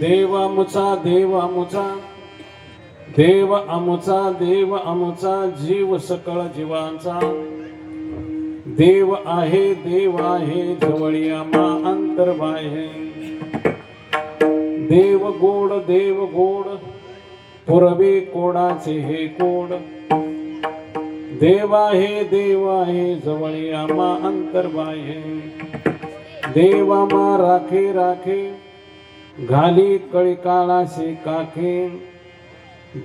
देव अमुचा देव अमुचा देव अमुचा देव अमुचा जीव सकळ जीवांचा देव आहे जवळी आम्हा अंतर्बाह्य देव गोड पुरवे कोडाचे हे कोड देव आहे जवळी आम्हा अंतर्बाह्य देव आम्हा राखे घाली कळी काळाशी काखे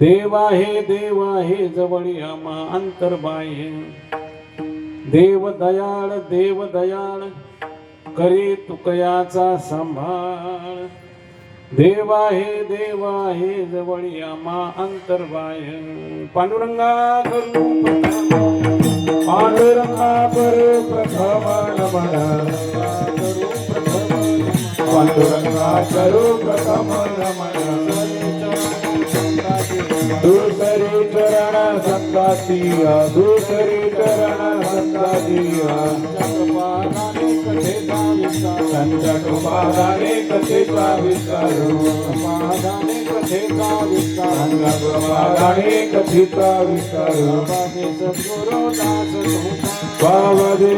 देव आहे जवळी आम्हा अंतर्बाह्य देव दयाळ करी तुकयाचा सांभाळ देव आहे जवळी आम्हा अंतर्बाह्य पांडुरंगा करू प्रथम नमन पांडुरंगा करू प्रथम नमन दुसरी चरण संतातिया संचकृपादाने कथेचा विस्तार बाबाजी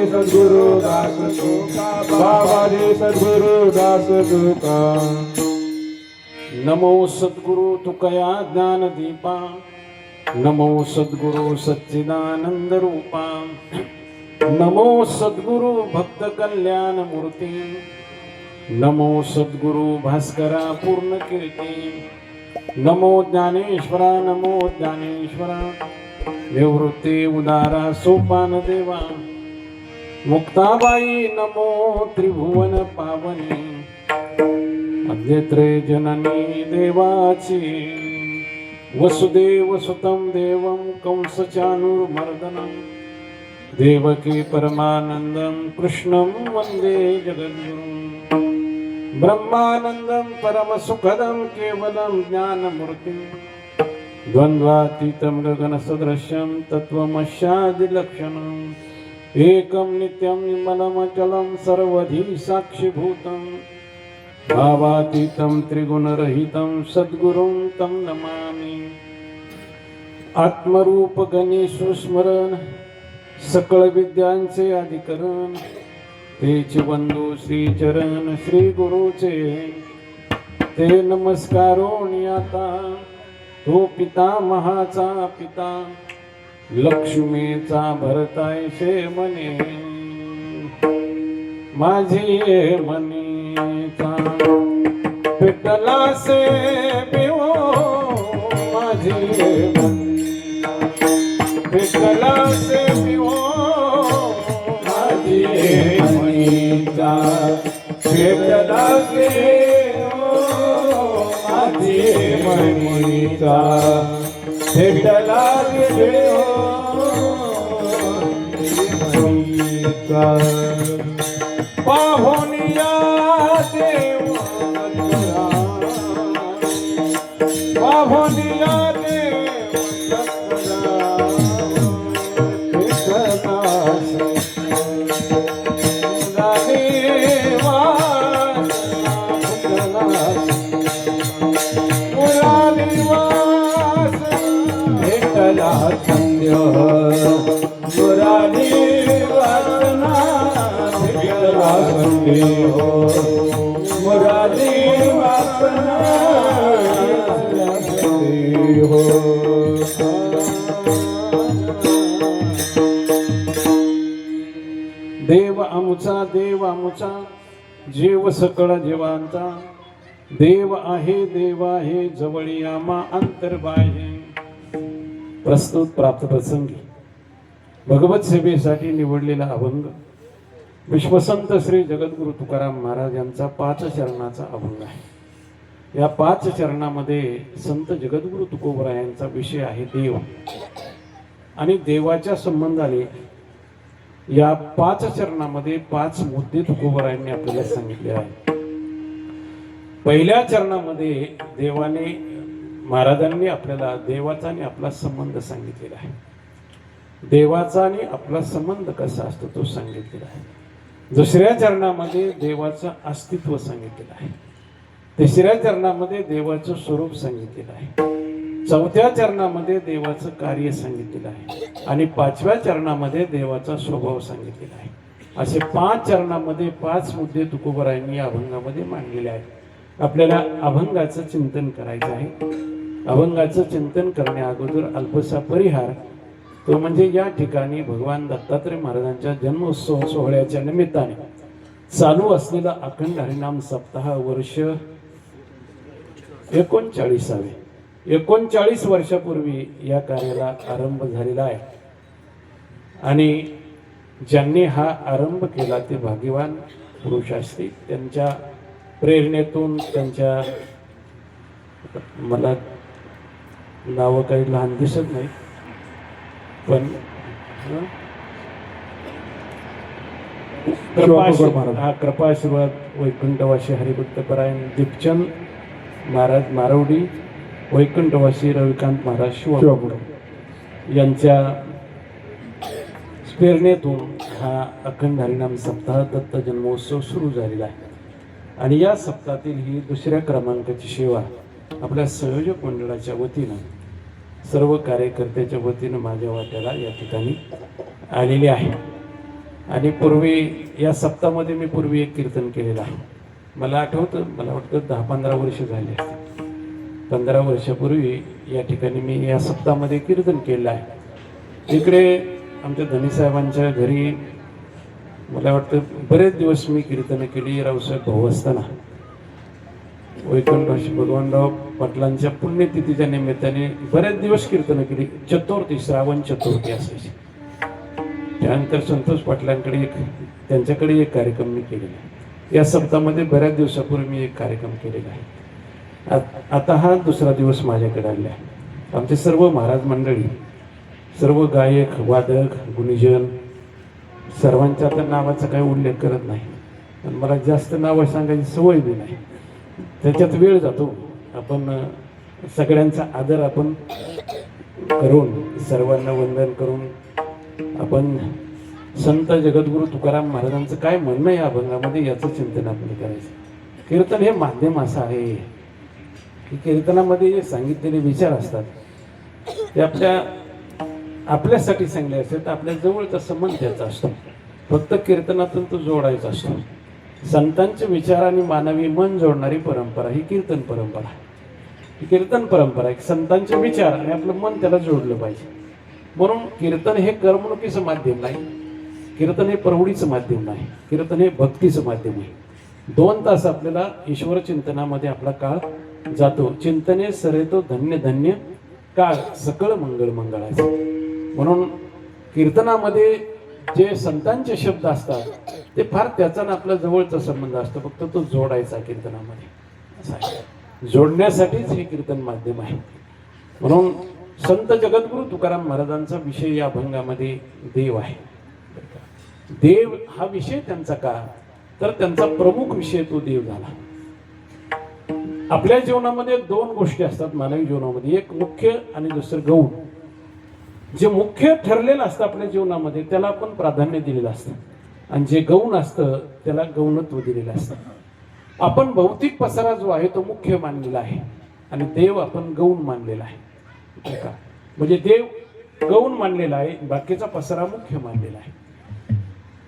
सद्गुरु दास तुका नमो सद्गुरु तुकया ज्ञान दीपा नमो सद्गुरु सच्चिदानंद रूपा नमो सद्गुरु भक्त कल्याण मूर्ती नमो सद्गुरु भास्करा पूर्ण कीर्ती नमो ज्ञानेश्वरा निवृत्ती उदारा सोपान देवा मुक्ताबाई नमो त्रिभुवन पावनी अद्यत्रे जननी देवाची वसुदेव सुतं देवं कंसचाणूरमर्दनं देवकी परमानंदं कृष्णं वंदे जगद्गुरुं ब्रह्मानंदं परमसुखदं केवलं ज्ञानमूर्तिं द्वन्द्वातीतं गगनसदृशं तत्त्वमस्यादिलक्षणम् एकं नित्यं निर्मलमचलं सर्वधी साक्षिभूतं भावातीतं त्रिगुणरहितं सद्गुरुं तं नमामि आत्मरूप गणेश स्मरण सकळ विद्यांचे अधिकरण तेच बंधू श्री चरण श्री गुरुचे ते नमस्कारोनी आता तो पिता महाचा पिता लक्ष्मीचा भरताय शे मने माझी मनीचा पेटला से पिओ माझी पेटला से पिओ माझी मनीचा पेटला से माझी मनीचा पेटला से पाहुनिया देव पाहुनिया देव देव अमुचा जीव सकळ जीवांचा देव आहे जवळी आम्हा अंतर्बाह्य प्रस्तुत प्राप्त प्रसंगी भगवत सेवेसाठी निवडलेला अभंग विश्वसंत श्री जगद्गुरु तुकाराम महाराज यांचा 5 चरणाचा अभंग आहे। या 5 चरणामध्ये संत जगद्गुरु तुकोबरायांचा विषय आहे देव आणि देवाच्या संबंधाने या 5 चरणामध्ये 5 मुद्दे तुकोबरायांनी आपल्याला सांगितले आहेत। पहिल्या चरणामध्ये देवाने महाराजांनी आपल्याला देवाचा आणि आपला संबंध सांगितलेला आहे। देवाचा आणि आपला संबंध कसा असतो तो सांगितलेला आहे। दुसऱ्या चरणामध्ये देवाचं अस्तित्व सांगितलेलं आहे। तिसऱ्या चरणामध्ये देवाचं स्वरूप सांगितलेलं आहे, चौथ्या चरणामध्ये देवाचं कार्य सांगितलेलं आहे आणि पाचव्या चरणामध्ये देवाचा स्वभाव सांगितलेला आहे. असे 5 चरणामध्ये 5 मुद्दे तुकोबरायांनी या अभंगामध्ये मांडलेले आहेत. आपल्याला अभंगाचं चिंतन करायचं आहे. अभंगाचं चिंतन करण्या अगोदर अल्पसा परिहार, तो म्हणजे या ठिकाणी भगवान दत्तात्रय महाराजांच्या जन्मोत्सव सोहळ्याच्या निमित्ताने चालू असलेला अखंड हरिनाम सप्ताह वर्ष 39 वर्षापूर्वी या कार्याला आरंभ झालेला आहे आणि ज्यांनी हा आरंभ केला ते भाग्यवान पुरुष असतील. त्यांच्या प्रेरणेतून, त्यांच्या, मला नावं काही लहान दिसत नाही, पण कृपाशीर्वाद वैकुंठवासी हरिभक्तपरायण दीपचंद महाराज मारवडी, वैकुंठवासी रविकांत महाराज शिवापूर यांच्या प्रेरणेतून हा अखंड हरिनाम सप्ताह दत्त जन्मोत्सव सुरू झालेला आहे. आणि या सप्ताहातील ही 2ऱ्या क्रमांकाची सेवा आपल्या संयोजक मंडळाच्या वतीनं, सर्व कार्यकर्त्याच्या वतीनं माझ्या वाट्याला या ठिकाणी आलेली आहे. आणि पूर्वी या सप्ताहामध्ये मी पूर्वी एक कीर्तन केलेलं आहे. मला आठवतं, मला वाटतं 10-15 वर्ष झाली असतील. 15 वर्षापूर्वी या ठिकाणी मी या सप्ताहामध्ये कीर्तन केलेलं आहे. इकडे आमच्या धनीसाहेबांच्या घरी मला वाटतं बरेच दिवस मी कीर्तनं केली. रावसाहेब भाऊ असताना वैकुंठवासी भगवानराव पाटलांच्या पुण्यतिथीच्या निमित्ताने बरेच दिवस कीर्तनं केली. चतुर्थी, श्रावण चतुर्थी असायची. त्यानंतर संतोष पाटलांकडे त्यांच्याकडे एक कार्यक्रम मी केलेला आहे. या सप्ताहामध्ये बऱ्याच दिवसापूर्वी मी एक कार्यक्रम केलेला आहे. आता हा 2रा दिवस माझ्याकडे आलेला आहे. आमचे सर्व महाराज मंडळी, सर्व गायक, वादक, गुणीजन, सर्वांच्या आता नावाचा काही उल्लेख करत नाही, पण मला जास्त नावं सांगायची सवय बी नाही, त्याच्यात वेळ जातो. आपण सगळ्यांचा आदर आपण करून, सर्वांना वंदन करून, आपण संत जगद्गुरु तुकाराम महाराजांचं काय म्हणणं या अभंगामध्ये याचं चिंतन आपण करायचं. कीर्तन हे माध्यम असं आहे की कीर्तनामध्ये जे सांगितलेले विचार असतात ते आपल्यासाठी सांगले असतात. आपल्या जवळचा संबंध त्याचा असतो, फक्त कीर्तनातून तो जोडायचा असतो. संतांचे विचार आणि मानवी मन जोडणारी परंपरा ही कीर्तन परंपरा. ही कीर्तन परंपरा एक संतांचे विचार आणि आपलं मन त्याला जोडलं पाहिजे. म्हणून कीर्तन हे करमणुकीचं माध्यम नाही, कीर्तन हे प्रौढीचं माध्यम नाही, कीर्तन हे भक्तीचं माध्यम आहे. 2 तास आपल्याला ईश्वर चिंतनामध्ये आपला काळ जातो. चिंतने सरेतो धन्य धन्य काळ, सकळ मंगळ मंगळाचे. म्हणून कीर्तनामध्ये जे संतांचे शब्द असतात ते फार त्याचा आपला जवळचा संबंध असतो, फक्त तो जोडायचा कीर्तनामध्ये असा आहे. जोडण्यासाठीच हे कीर्तन माध्यम आहे. म्हणून संत जगद्गुरु तुकाराम महाराजांचा विषय या अभंगामध्ये देव आहे. देव हा विषय त्यांचा का, तर त्यांचा प्रमुख विषय तो देव झाला. आपल्या जीवनामध्ये 2 गोष्टी असतात मानवी जीवनामध्ये, एक मुख्य आणि दुसरं गौण. जे मुख्य ठरलेलं असतं आपल्या जीवनामध्ये त्याला आपण प्राधान्य दिलेलं असतं, आणि जे गौण असतं त्याला गौणत्व दिलेलं असतं. आपण भौतिक पसारा जो आहे तो मुख्य मानलेला आहे आणि देव आपण गौण मानलेला आहे. म्हणजे देव गौण मानलेला आहे, बाकीचा पसारा मुख्य मानलेला आहे.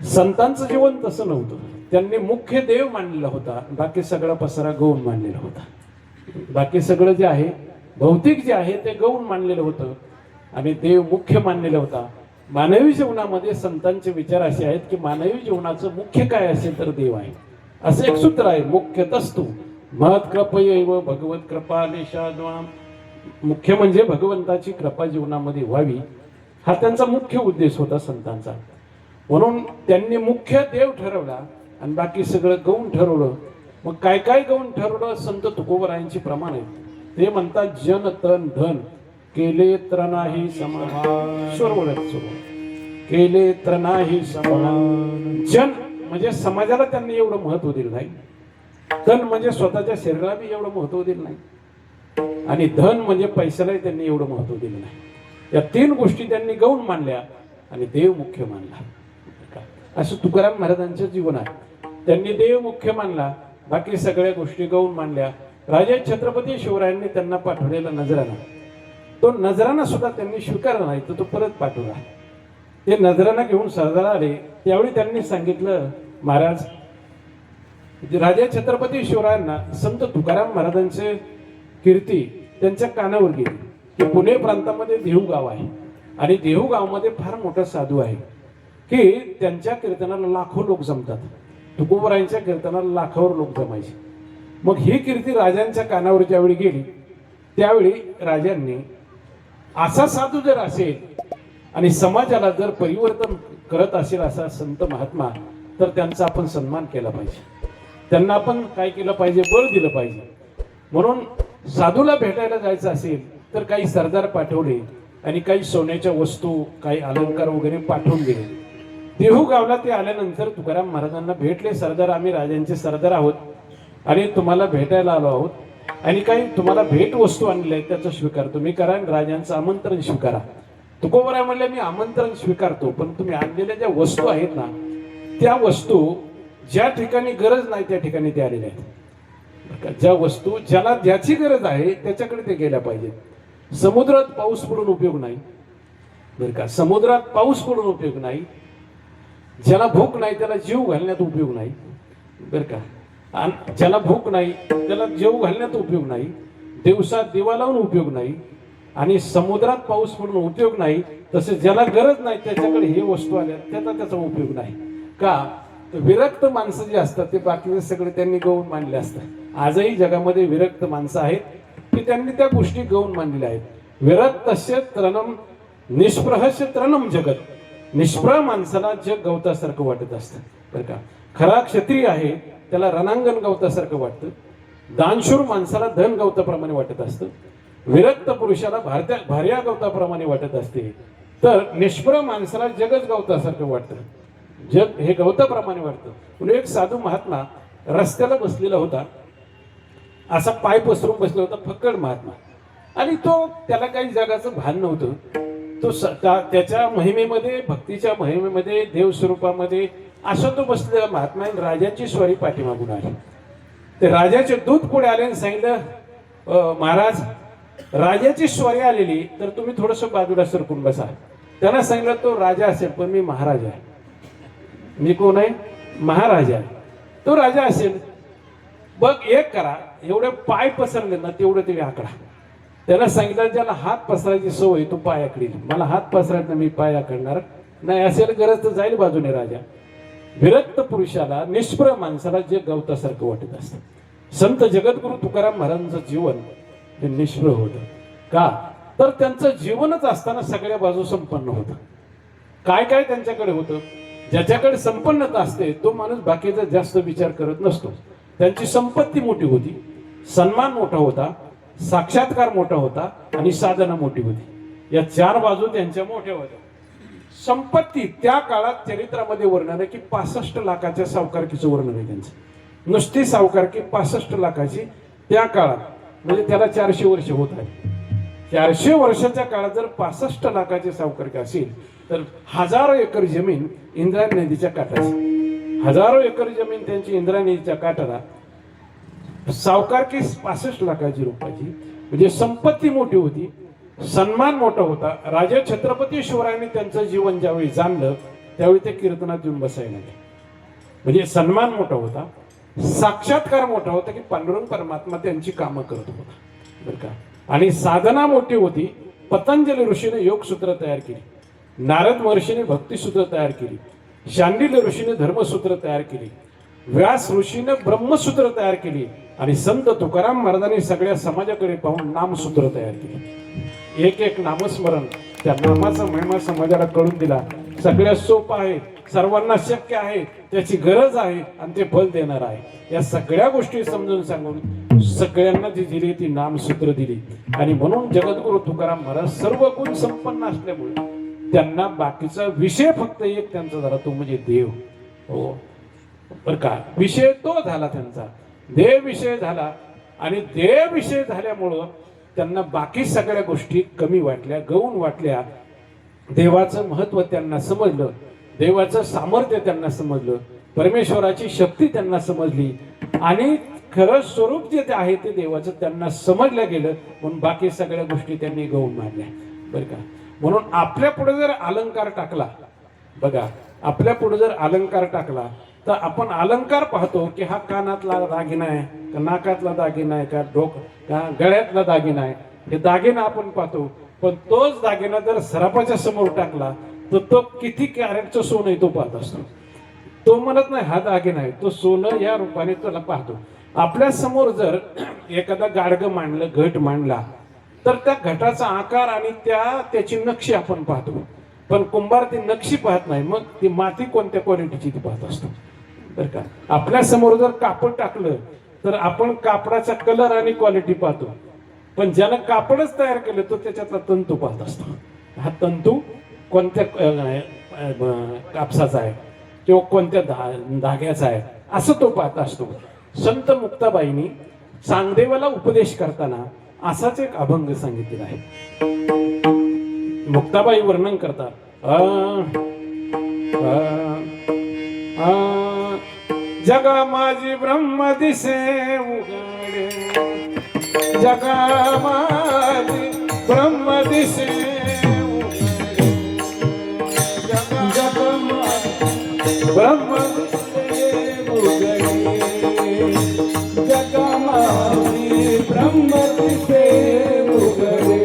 संतांचं जीवन तसं नव्हतं. त्यांनी मुख्य देव मानलेला होता, बाकी सगळा पसारा गौण मानलेला होता. बाकी सगळं जे आहे भौतिक जे आहे ते गौण मानलेलं होतं आणि देव मुख्य मानलेला होता. मानवी जीवनामध्ये संतांचे विचार असे आहेत की मानवी जीवनाचं मुख्य काय असेल तर देव आहे. असं एक सूत्र आहे, मुख्यतस्तु महत् कृपयैव भगवत कृपा निषाद्वाम. मुख्य म्हणजे भगवंताची कृपा जीवनामध्ये व्हावी, हा त्यांचा मुख्य उद्देश होता संतांचा. म्हणून त्यांनी मुख्य देव ठरवला आणि बाकी सगळं गौण ठरवलं. मग काय काय गौण ठरवलं, संत तुकोबरायांची प्रमाण आहे. ते म्हणतात जन तन धन केले तर नाही समान. केले तर नाही समान. जन म्हणजे समाजाला त्यांनी एवढं महत्व दिलं नाही, तन म्हणजे स्वतःच्या शरीराला बी एवढं महत्व दिलं नाही, आणि धन म्हणजे पैशालाही त्यांनी एवढं महत्व दिलं नाही. या 3 गोष्टी त्यांनी गौण मानल्या आणि देव मुख्य मानला. असं तुकाराम महाराजांचं जीवन आहे. त्यांनी देव मुख्य मानला बाकी सगळ्या गोष्टी गाऊन मांडल्या. राजे छत्रपती शिवरायांनी त्यांना पाठवलेला नजराणा, तो नजराणा सुद्धा त्यांनी स्वीकारला नाही, तर तो परत पाठवला. ते नजराणा घेऊन सरदार आले. त्यावेळी त्यांनी सांगितलं, महाराज, राजा छत्रपती शिवरायांना संत तुकाराम महाराजांचे कीर्ती त्यांच्या कानावर गेली की पुणे प्रांतामध्ये देहू गाव आहे आणि देहू गावामध्ये फार मोठा साधू आहे की त्यांच्या कीर्तनाला लाखो लोक जमतात. तुकोबरायांच्या कीर्तनाला लाखावर लोक जमायचे. मग ही कीर्ती राजांच्या कानावर ज्यावेळी गेली त्यावेळी राजांनी असा साधू जर असेल आणि समाजाला जर परिवर्तन करत असेल असा संत महात्मा, तर त्यांचा आपण सन्मान केला पाहिजे, त्यांना आपण काय केलं पाहिजे, बळ दिलं पाहिजे. म्हणून साधूला भेटायला जायचं असेल तर काही सरदार पाठवले आणि काही सोन्याच्या वस्तू, काही अलंकार वगैरे पाठवून दिले. देहू गावला ते आल्यानंतर तुकाराम महाराजांना भेटले. सरदार, आम्ही राजांचे सरदार आहोत आणि तुम्हाला भेटायला आलो आहोत आणि काही तुम्हाला भेट वस्तू आणल्या आहेत, त्याचं स्वीकार तुम्ही करा आणि राजांचं आमंत्रण स्वीकारा. तुकोबराय म्हणले, मी आमंत्रण स्वीकारतो, पण तुम्ही आणलेल्या ज्या वस्तू आहेत ना, त्या वस्तू ज्या ठिकाणी गरज नाही त्या ठिकाणी ते आलेल्या आहेत. ज्या वस्तू ज्याला ज्याची गरज आहे त्याच्याकडे ते गेल्या पाहिजेत. समुद्रात पाऊस पडून उपयोग नाही बरं का, समुद्रात पाऊस पडून उपयोग नाही. ज्याला भूक नाही त्याला जीव घालण्यात उपयोग नाही बरं का, आणि ज्याला भूक नाही त्याला जीव घालण्यात उपयोग नाही. दिवसात दिवा लावून उपयोग नाही आणि समुद्रात पाऊस पडून उपयोग नाही. तसे ज्याला गरज नाही त्याच्याकडे हे वस्तू आल्या त्याचा उपयोग नाही. का, विरक्त माणसं जी असतात ते बाकीचे सगळे त्यांनी गवून मांडले असतात. आजही जगामध्ये विरक्त माणसं आहेत की त्यांनी त्या गोष्टी गवून मांडलेल्या आहेत. विरक्तस्य तृणम निष्प्रहस्य तृणम जगत. निष्प्रह माणसाला जग गवतासारखं वाटत असतं बरं का. खरा क्षत्रिय आहे त्याला रणांगण गवतासारखं वाटतं. दानशूर माणसाला धन गवताप्रमाणे वाटत असतं. विरक्त पुरुषाला भार्या गवताप्रमाणे वाटत असते. तर निष्प्रह माणसाला जगच गवतासारखं वाटतं. जग हे गवताप्रमाणे वाटतं. म्हणून एक साधू महात्मा रस्त्याला बसलेला होता, असा पाय पसरून बसला होता, फक्कड महात्मा, आणि तो त्याला काही जगाचं भान नव्हतं. तो त्याच्या महिमेमध्ये, भक्तीच्या महिमेमध्ये, देव स्वरूपामध्ये असा तो बसलेला महात्मा. राजाची स्वारी पाठीमागून आली. ते राजाचे दूत पुढे आले आणि सांगितलं, महाराज, राजाची स्वारी आलेली, तर तुम्ही थोडस बाजूला सरकून बसा. त्यांना सांगितलं, तो राजा असेल पण मी महाराज आहे. मी कोण आहे? महाराज आहे. तो राजा असेल, बघ एक करा, एवढे पाय पसरले ना तेवढे ते आकडा. त्याला सांगितलं, ज्याला हात पसरायची सवय तो पायाकडे, मला हात पसरायचा मी पाया करणार नाही. असेल गरज तर जाईल बाजूने राजा. विरक्त पुरुषाला, निष्प्रह माणसाला जे गवतासारखं वाटत असतं. संत जगद्गुरु तुकाराम महाराजांचं जीवन हे निष्प्रह होतं. का, तर त्यांचं जीवनच असताना सगळ्या बाजू संपन्न होतं. काय काय त्यांच्याकडे होतं. ज्याच्याकडे संपन्नता असते तो माणूस बाकीचा जास्त विचार करत नसतो. त्यांची संपत्ती मोठी होती, सन्मान मोठा होता, साक्षात्कार मोठा होता आणि साधना मोठी होती. या चार बाजू त्यांच्या मोठ्या होत्या. संपत्ती त्या काळात चरित्रामध्ये वर्णन आहे की 65 लाखाच्या सावकारकीचं वर्णन आहे त्यांचं. नुसती सावकारकी 65 लाखाची त्या काळात, म्हणजे त्याला 400 वर्ष होत आहे. 400 वर्षाच्या काळात जर 65 लाखाची सावकारकी असेल तर हजारो एकर जमीन इंद्रायणी नदीच्या काठाची, हजारो एकर जमीन त्यांची इंद्रायणी नदीच्या काठाला, सावकारकी 65 लाखाची रुपयाची. म्हणजे संपत्ती मोठी होती, सन्मान मोठा होता. राजा छत्रपती शिवरायांनी त्यांचं जीवन ज्यावेळी जाणलं त्यावेळी ते कीर्तनात येऊन बसायला लागले. म्हणजे सन्मान मोठा होता, साक्षात्कार मोठा होता की पांडुरंग परमात्मा त्यांची कामं करत होता बरं का. आणि साधना मोठी होती. पतंजली ऋषीने योगसूत्र तयार केली, नारद महर्षीने भक्तिसूत्र तयार केली, शांडिल्य ऋषीने धर्मसूत्र तयार केली, व्यास ऋषीने ब्रह्मसूत्र तयार केली आणि संत तुकाराम महाराजांनी सगळ्या समाजाकडे पाहून नामसूत्र तयार केली. एक एक नामस्मरण, त्या नामाचा महिमा समाजाला कळून दिला. सगळ्यात सोपं आहे, सर्वांना शक्य आहे, त्याची गरज आहे आणि ते फल देणार आहे. या सगळ्या गोष्टी समजून सांगून सगळ्यांना जी दिली ती नामसूत्र दिली. आणि म्हणून जगद्गुरु तुकाराम महाराज सर्व गुण संपन्न असल्यामुळे त्यांना बाकीचा विषय फक्त एक त्यांचा झाला, तो म्हणजे देव. हो बरं का, विषय तो झाला त्यांचा, देव विषय झाला. आणि देव विषय झाल्यामुळं त्यांना बाकी सगळ्या गोष्टी कमी वाटल्या, गौण वाटल्या. देवाचं महत्व त्यांना समजलं, देवाचं सामर्थ्य त्यांना समजलं, परमेश्वराची शक्ती त्यांना समजली आणि खरं स्वरूप जे आहे ते देवाचं त्यांना समजलं गेलं, म्हणून बाकी सगळ्या गोष्टी त्यांनी गौण मानल्या बरं का. म्हणून आपल्या पुढे जर अलंकार टाकला, बघा आपल्या पुढे जर अलंकार टाकला तर आपण अलंकार पाहतो की हा कानातला दागिना आहे का, नाकातला दागिना आहे का, का गळ्यातला दागिना आहे, हे दागिना आपण पाहतो. पण तोच दागिना जर सराफाच्या समोर टाकला तर तो किती कॅरेटचं सोनं आहे तो पाहत असतो. तो म्हणत नाही हा दागिना आहे, तो सोनं या रूपाने त्याला पाहतो. आपल्या समोर जर एखादा गाडगं मांडलं, घट मांडला, तर त्या घटाचा आकार आणि त्याची नक्षी आपण पाहतो. पण कुंभार ती नक्षी पाहत नाही, मग ती माती कोणत्या क्वालिटीची ती पाहत असतो बरं का. आपल्या समोर जर कापड टाकलं तर आपण कापडाचा कलर आणि क्वालिटी पाहतो. पण ज्यानं कापडच तयार केलं तो त्याच्यातला तंतू पाहत असतो. हा तंतू कोणत्या कापसाचा आहे किंवा कोणत्या धाग्याचा आहे असं तो पाहत असतो. संत मुक्ताबाईंनी चांगदेवाला उपदेश करताना असाच एक अभंग सांगितलेला आहे. मुक्ताबाई वर्णन करतात, जगा माझी ब्रह्म दिसे उघडे, जगा माझी ब्रह्म दिसे उघडे, जगा माझी ब्रह्म दिसे उघडे, जगा माझी ब्रह्म दिसे उघडे.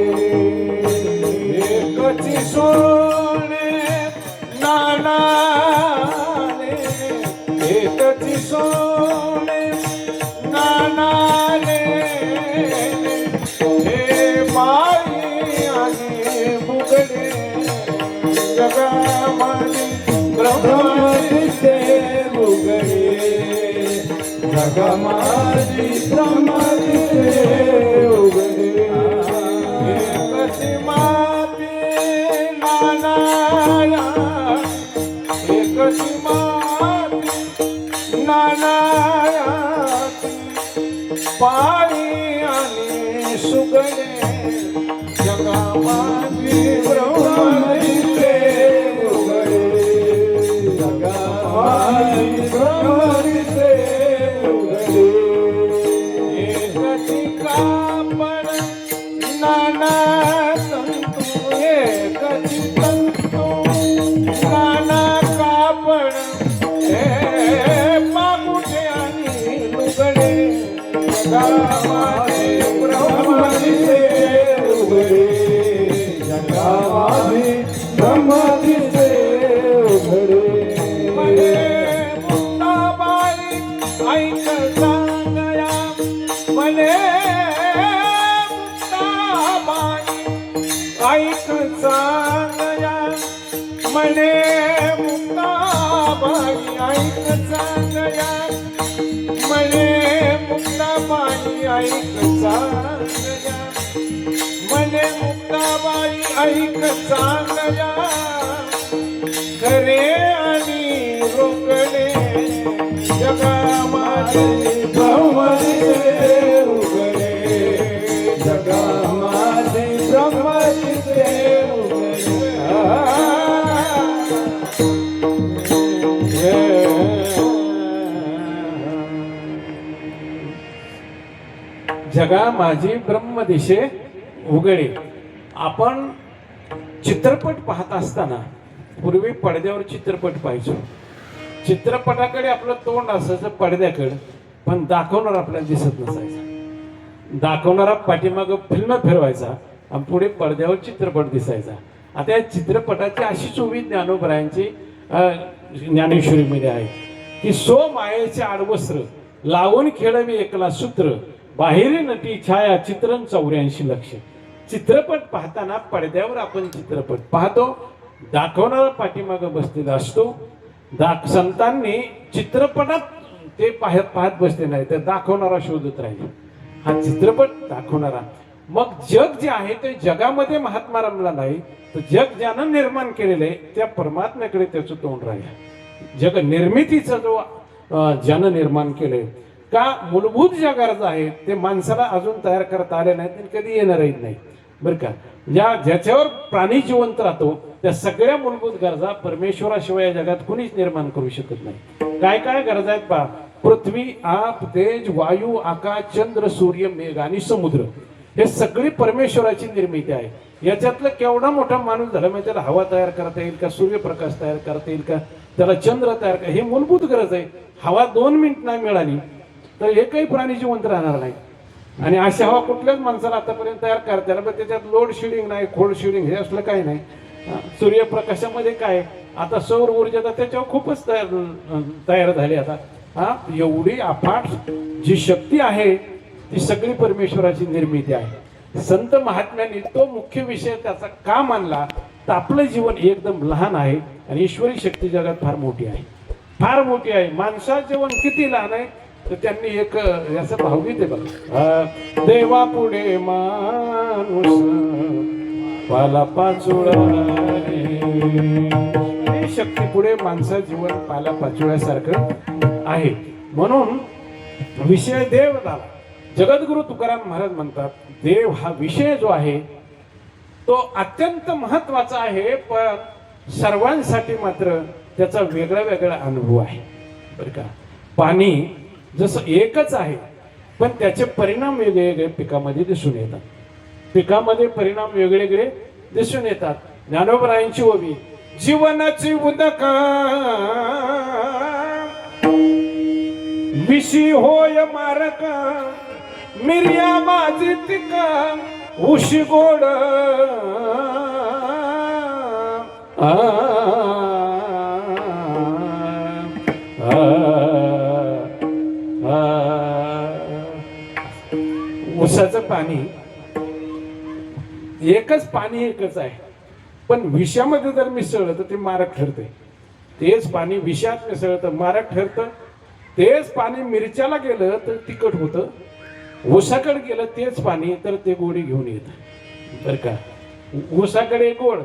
एकची सोने नानाने, एकची सोने नानाने, हे बाई आणि मुगडे, जगामध्ये ब्रह्म दिसे उघडे, जगामध्ये ब्रह्म दिसे उघडे. एकची माती नानाया, एकची माती नानाया, पाणी आणि सुगडे, जगामध्ये ब्रह्म दिसे उघडे, जगामध्ये ब्रह्म दिसे उघडे. एकची कापड नाना तंतू, एकची तंतू नाना कापड, हे पाकुटे आणि लुगडे, जगामध्ये ब्रह्म दिसे उघडे, जगामध्ये ब्रह्म दिसे उघडे. म्हणे मुक्ताबाई ऐक सांगया, म्हणे ऐक चांगया, म्हणे मुक्ताबाई ऐक चांगया, म्हणे मुक्ताबाई ऐक चांगया, म्हणे मुक्ताबाई ऐक चांगया, खरे आणि रोकडे, जगामध्ये ब्रह्म दिसे उघडे, जगामध्ये ब्रह्म दिसे उघडे. जगा माझी ब्रह्म दिशे उघडे. आपण चित्रपट पाहत असताना पूर्वी पडद्यावर चित्रपट पाहायचो. चित्रपटाकडे आपलं तोंड असायचं पडद्याकडे, पण दाखवणार आपल्याला दिसत नसायचा. दाखवणारा पाठीमागं फिल्म फिरवायचा आणि पुढे पडद्यावर चित्रपट दिसायचा. आता या चित्रपटाची अशीच उभी ज्ञानोबरायांची ज्ञानेश्वरीमध्ये आहे की सो मायेचे आडवस्त्र लावून खेळवी एकला सूत्र, बाहेरी नटी छाया चित्रण 84 लक्ष. चित्रपट पाहताना पडद्यावर आपण चित्रपट पाहतो, दाखवणारा पाठीमागं बसलेला असतो. संतांनी चित्रपटात ते पाहत बसले नाही, तर दाखवणारा शोधत राहिले. हा चित्रपट दाखवणारा. मग जग जे आहे ते जगामध्ये महात्मा रमला नाही, तर जग ज्यानं निर्माण केलेलं आहे त्या परमात्म्याकडे त्याचं तोंड राहिलं. जग निर्मितीचा जो ज्यानं निर्माण केलंय, का मूलभूत ज्या गरजा आहेत ते माणसाला अजून तयार करता आले नाहीत आणि कधी येणारही नाही बरं का. ज्याच्यावर प्राणी जिवंत राहतो त्या सगळ्या मूलभूत गरजा परमेश्वराशिवाय या जगात कुणीच निर्माण करू शकत नाही. काय काय गरजा आहेत पहा. पृथ्वी, आप, तेज, वायू, आकाश, चंद्र, सूर्य, मेघ आणि समुद्र हे सगळी परमेश्वराची निर्मिती आहे. याच्यातलं केवढा मोठा माणूस झाला म्हणजे त्याला हवा तयार करता येईल का, सूर्यप्रकाश तयार करता येईल का, त्याला चंद्र तयार का, हे मूलभूत गरज आहे. हवा 2 मिनिट नाही मिळाली तर एकही प्राणी जिवंत राहणार नाही. आणि अशी हवा कुठल्याच माणसाला आतापर्यंत तयार करता येईल, पण त्याच्यात लोड शेडिंग नाही, खोड शेडिंग हे असलं काही नाही. सूर्यप्रकाशामध्ये काय, आता सौर ऊर्जा तर त्याच्यावर खूपच तयार झाली आता. एवढी अफाट जी शक्ती आहे ती सगळी परमेश्वराची निर्मिती आहे. संत महात्म्यांनी तो मुख्य विषय त्याचा का मानला तर आपलं जीवन एकदम लहान आहे आणि ईश्वरी शक्ती जगात फार मोठी आहे, फार मोठी आहे. माणसाचं जीवन किती लहान आहे तर त्यांनी एक याचं भावगीत आहे बघा, देवा पुढे माणूस पाला पाचोळा, शक्ती पुढे माणसाचं जीवन पाला पाचोळ्यासारखं आहे. म्हणून विषय देव झाला. जगद्गुरु तुकाराम महाराज म्हणतात देव हा विषय जो आहे तो अत्यंत महत्वाचा आहे, पण सर्वांसाठी मात्र त्याचा वेगळा वेगळा अनुभव आहे बरं का. पाणी जसं एकच आहे पण त्याचे परिणाम वेगळे वेगळे पिकामध्ये दिसून येतात, पिकामध्ये परिणाम वेगवेगळे दिसून येतात. ज्ञानोबरायांची ओवी, जीवनाची उदका विशी होय मारका, मिर्या माझी तिका उशी गोड, उसाचं पाणी एकच पाणी एकच आहे, पण विषामध्ये जर मिसळलं तर ते मारक ठरते. तेच पाणी विषात मिसळलं तर मारक ठरतं. तेच पाणी मिरच्याला गेलं तर तिखट होतं, ऊसाकडे गेलं तेच पाणी तर ते गोडी घेऊन येतं बरं का. ऊसाकडे गोड,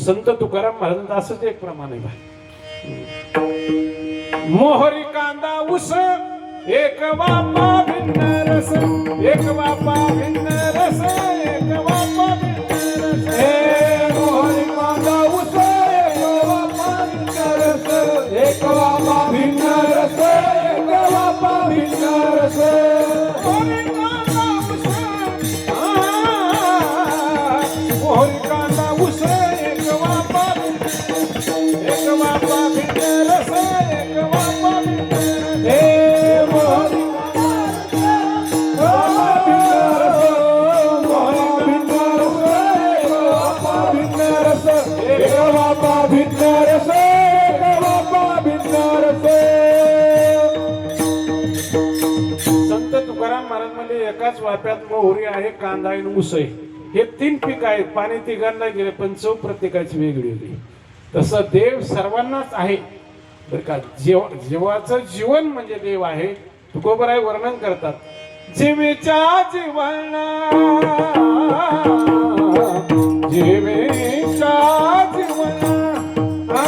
संत तुकाराम महाराजांचं असंच एक प्रमाण आहे बा. मोहरी कांदा ऊस एक वापा भिन्न रस, एक वापा भिन्न रस, एक वापा भिन्न रस. मोहरी कांदा ऊस एक वापा भिन्न रस, एक वापा भिन्न रस, एक वापा भिन्न रस. मोहरी कांदा ऊस, मोहरी कांदा ऊस एक वापा भिन्न रस, एक वापा भिन्न रस, एक वापा भिन्न रस. संत तुकाराम महाराज म्हणजे एकाच वाप्यात मोहरी आहे, कांदा आहे, ऊस आहे, हे 3 पीक आहेत. पाणी तिघांना गेले पण चव प्रत्येकाची वेगळी वेगळी. तसं देव सर्वांनाच आहे बरं का. जीवाचं जीवन म्हणजे देव आहे. तुकोबराय वर्णन करतात, जीवेच्या जीवना, जीवेच्या जीवना,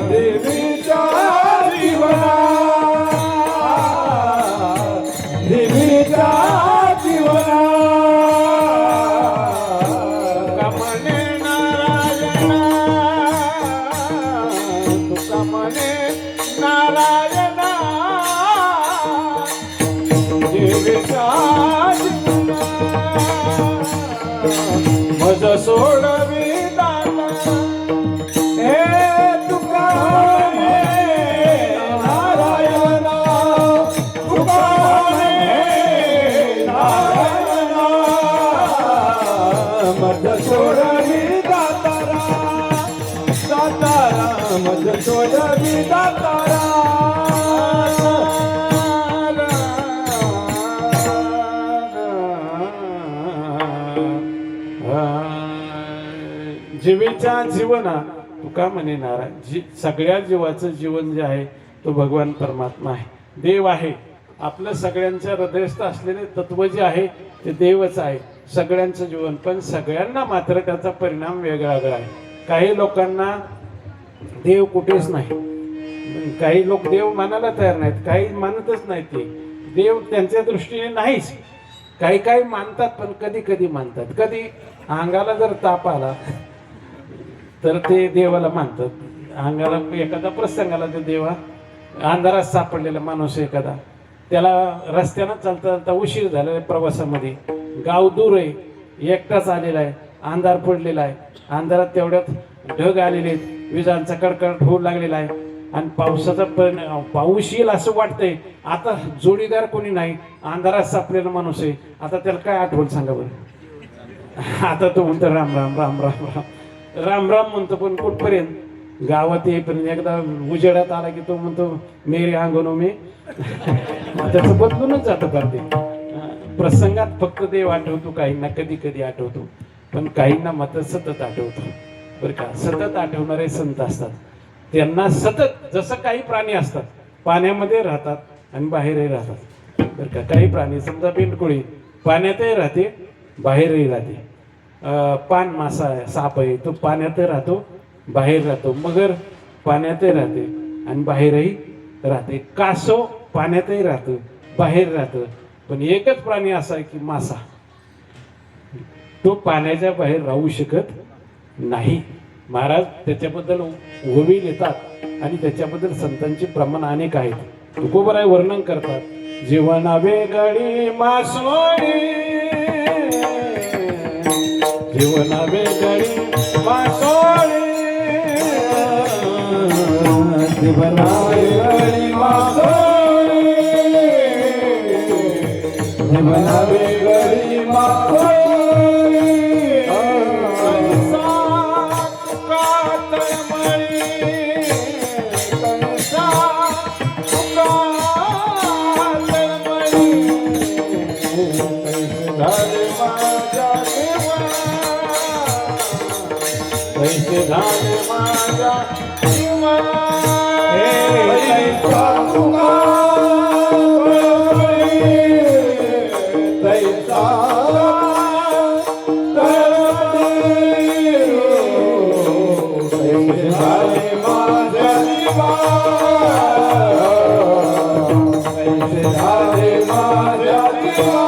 देवीच्या जीवना, देवीच्या जीवना, कमने नारायणा, तू कमने नारायणा, देवीच्या जीवना, मज सोडवी दाना, हे तुका नारायणा, तुका नारायणा, मज सोडवी दातारा, दातारा, मज सोडवी दातारा. जीवेच्या जीवना तुका म्हणे नारायण. सगळ्या जीवाचं जीवन जे आहे तो भगवान परमात्मा आहे, देव आहे. आपलं सगळ्यांच्या हृदयस्थ असलेले तत्व जे आहे ते देवच आहे सगळ्यांचं जीवन. पण सगळ्यांना मात्र त्याचा परिणाम वेगळा वेगळा आहे. काही लोकांना देव कुठेच नाही, काही लोक देव मानायला तयार नाहीत, काही मानतच नाहीत. ते देव त्यांच्या दृष्टीने नाहीच. काही काही मानतात पण कधी कधी मानतात. कधी अंगाला जर ताप आला तर ते देवाला मानतात. अंगाला एखादा प्रसंगाला ते देवा अंधारात सापडलेला माणूस एखादा, त्याला रस्त्यानं चालता चालता उशीर झालेला आहे, प्रवासामध्ये गाव दूर आहे, एकटाच आलेला आहे, अंधार पडलेला आहे, अंधारात तेवढ्यात ढग आलेले आहेत, विजांचा कडकड होऊ लागलेला आहे आणि पावसाचा पाऊस येईल असं वाटतंय. आता जोडीदार कोणी नाही, अंधारात सापलेला माणूस आहे, आता त्याला काय आठवण सांगा बरं. आता तो म्हणतो राम राम राम राम राम राम राम म्हणतो, पण कुठपर्यंत? गावात येईपर्यंत. एकदा उजेडात आला की तो म्हणतो मेरे अंगणो मी. त्याचं बदलूनच जातं फार ते. प्रसंगात फक्त देव आठवतो, काहींना कधी कधी आठवतो, पण काहींना मात्र सतत आठवतो बरं का. सतत आठवणारे संत असतात, त्यांना सतत, जसं काही प्राणी असतात पाण्यामध्ये राहतात आणि बाहेरही राहतात बरं का. काही प्राणी समजा बेंडकुळी पाण्यातही राहते बाहेरही राहते, पान मासा आहे, साप आहे, तो पाण्यातही राहतो बाहेर राहतो, मगर पाण्यातही राहते आणि बाहेरही राहते, कासव पाण्यातही राहतं बाहेर राहतं, पण एकच प्राणी असा आहे की मासा, तो पाण्याच्या बाहेर राहू शकत नाही. महाराज त्याच्याबद्दल ओवी लिहितात आणि त्याच्याबद्दल संतांची प्रमाण अनेक आहेत. तुकोबराय वर्णन करतात, जीवना वेगळी मासोळी, जीवना वेगळी मासोळी, जीवना वेगळी मासोळी, जीवना वेगळी मासोळी, पैसे झाले माझ्या जीवा, तैसा तुका तैसा पैसे झाले माझ्या जीवा, पैसे झाले माझ्या जीवा.